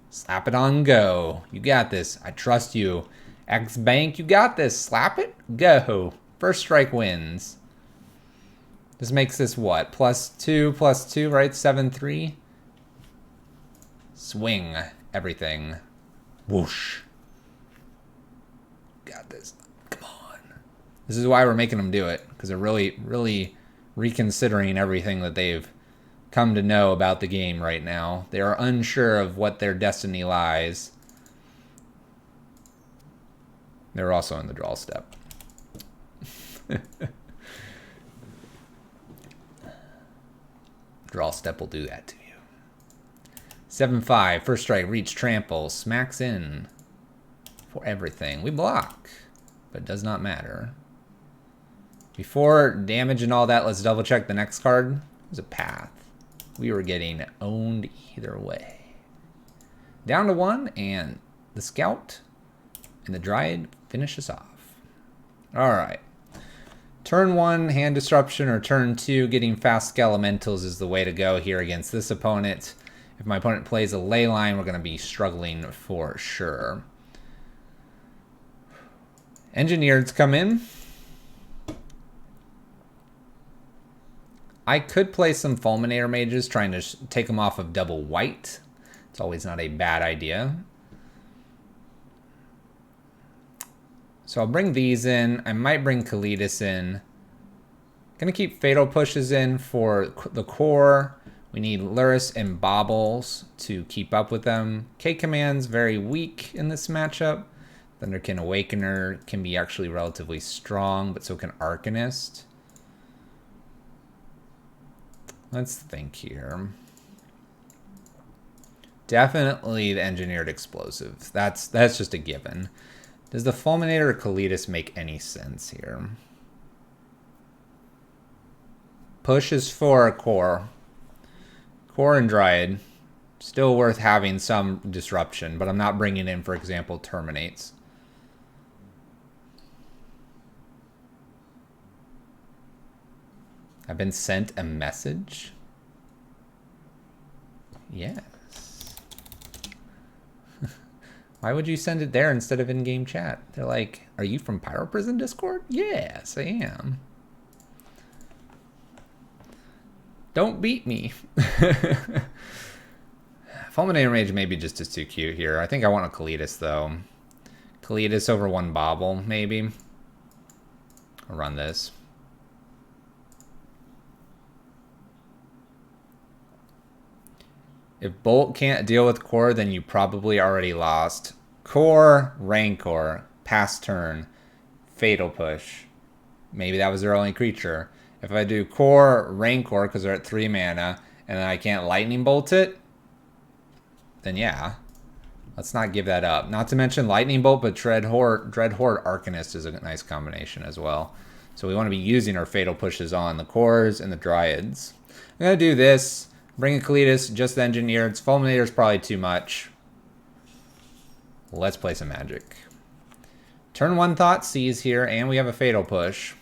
Slap it on, go. You got this. I trust you. X-Bank, you got this. Slap it, go. First strike wins. This makes this what? +2, right? 7/3. Swing everything. Whoosh. Got this. Come on. This is why we're making them do it. Because they're really reconsidering everything that they've come to know about the game right now. They are unsure of what their destiny lies. They're also in the draw step. Draw step will do that to you. 7/5, first strike, reach, trample, smacks in for everything. We block, but it does not matter. Before damage and all that, let's double check the next card. There's a path. We were getting owned either way. Down to 1, and the scout and the dryad finish us off. All right. Turn 1, hand disruption, or turn 2, getting fast Skelementals is the way to go here against this opponent. If my opponent plays a Leyline, we're going to be struggling for sure. Engineers come in. I could play some Fulminator Mages, trying to take them off of double white. It's always not a bad idea. So I'll bring these in. I might bring Kalidas in. Gonna keep Fatal Pushes in for the core. We need Luris and Baubles to keep up with them. K-Command's very weak in this matchup. Thunderkin Awakener can be actually relatively strong, but so can Arcanist. Let's think here. Definitely the Engineered Explosive. That's just a given. Does the Fulminator or Kalidas make any sense here? Push is for a core. Core and Dryad. Still worth having some disruption, but I'm not bringing in, for example, Terminates. I've been sent a message? Yes. Why would you send it there instead of in-game chat? They're like, are you from Pyro Prison Discord? Yes, I am. Don't beat me. Fulminator Mage maybe just is too cute here. I think I want a Kalidas, though. Kalidas over one Bauble, maybe. I'll run this. If Bolt can't deal with Core, then you probably already lost. Core, Rancor, pass turn, Fatal Push. Maybe that was their only creature. If I do Core, Rancor, because they're at 3 mana, and then I can't Lightning Bolt it, then yeah. Let's not give that up. Not to mention Lightning Bolt, but Dreadhorde Arcanist is a nice combination as well. So we want to be using our Fatal Pushes on the Cores and the Dryads. I'm going to do this. Bring a Cletus, just the Engineered. Fulminator's probably too much. Let's play some Magic. Turn 1 Thoughtseize here, and we have a Fatal Push.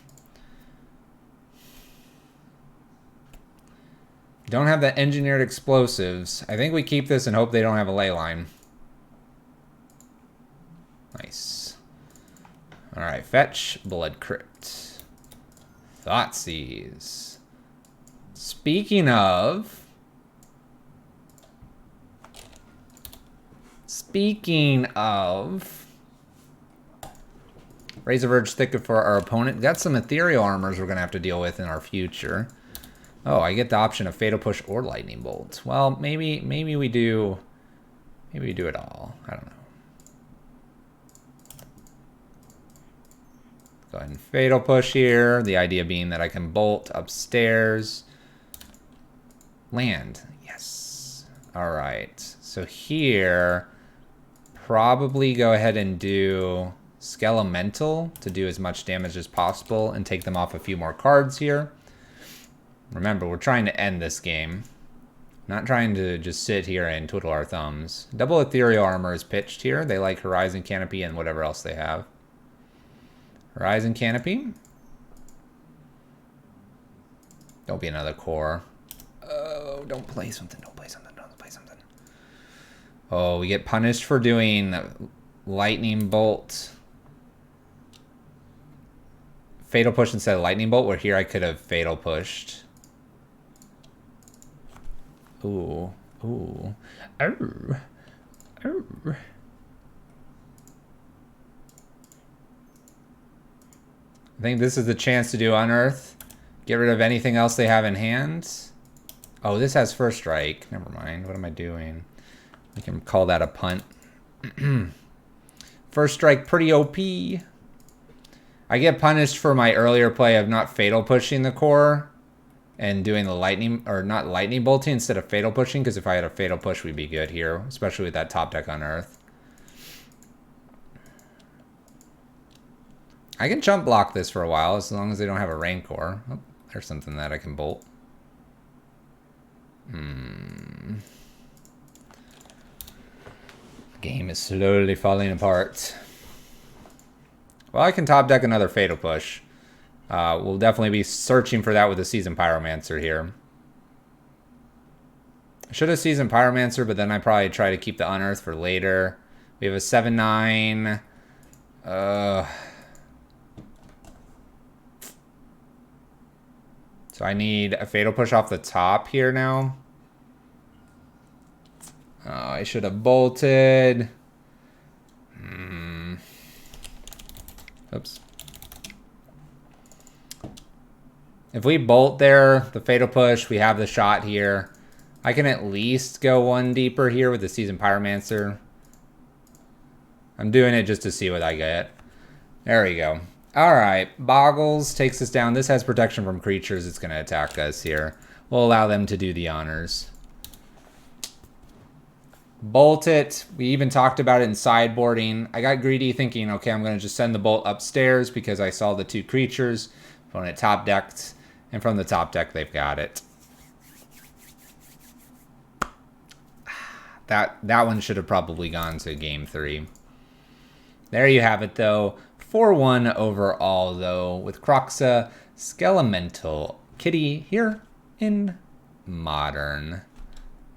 Don't have the Engineered Explosives. I think we keep this and hope they don't have a Leyline. Nice. Alright, fetch, Blood Crypt. Thoughtseize. Speaking of... Razorverge Thicket for our opponent. Got some Ethereal Armors we're going to have to deal with in our future. Oh, I get the option of Fatal Push or Lightning Bolt. Well, maybe we do... Maybe we do it all. I don't know. Go ahead and Fatal Push here. The idea being that I can Bolt upstairs. Land. Yes. Alright. So here... Probably go ahead and do Skelemental to do as much damage as possible and take them off a few more cards here. Remember, we're trying to end this game. Not trying to just sit here and twiddle our thumbs. Double Ethereal Armor is pitched here. They like Horizon Canopy and whatever else they have. Horizon Canopy. Don't be another Core. Oh, don't play something. Don't play something. Don't play something. Oh, we get punished for doing Lightning Bolt. Fatal Push instead of Lightning Bolt, where here I could have Fatal Pushed. Ooh. Ooh. Arr. Arr. I think this is the chance to do Unearth. Get rid of anything else they have in hand. Oh, this has First Strike. Never mind. What am I doing? We can call that a punt. First Strike, pretty OP. I get punished for my earlier play of not Fatal Pushing the Core and doing the Lightning, or not Lightning Bolting instead of Fatal Pushing, because if I had a Fatal Push, we'd be good here, especially with that top deck Unearth. I can jump block this for a while as long as they don't have a Rancor. Oh, there's something that I can bolt. Game is slowly falling apart. Well, I can top deck another Fatal Push. We'll definitely be searching for that with a Seasoned Pyromancer here. I should have Seasoned Pyromancer, but then I probably try to keep the Unearth for later. We have a 7/9. So I need a Fatal Push off the top here now. Oh, I should have bolted. Oops. If we bolt there, the Fatal Push, we have the shot here. I can at least go one deeper here with the Seasoned Pyromancer. I'm doing it just to see what I get. There we go. Alright, Boggles takes us down. This has protection from creatures. It's going to attack us here. We'll allow them to do the honors. Bolt it. We even talked about it in sideboarding. I got greedy thinking, okay, I'm going to just send the bolt upstairs because I saw the 2 creatures. Opponent top decked. And from the top deck, they've got it. That one should have probably gone to game 3. There you have it, though. 4-1 overall, though, with Kroxa, Skelemental, Kitty here in Modern.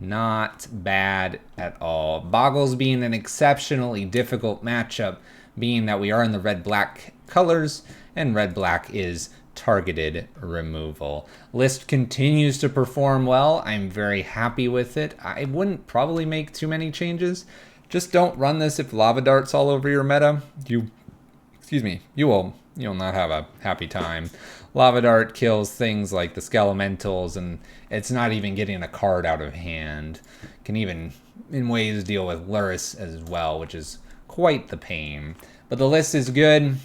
Not bad at all. Boggles being an exceptionally difficult matchup, being that we are in the red-black colors, and red-black is targeted removal. List continues to perform well. I'm very happy with it. I wouldn't probably make too many changes. Just don't run this if Lava Dart's all over your meta. You'll not have a happy time. Lava Dart kills things like the Skelementals, and it's not even getting a card out of hand. Can even, in ways, deal with Luris as well, which is quite the pain. But the list is good.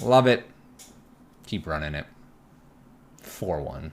Love it. Keep running it. 4-1.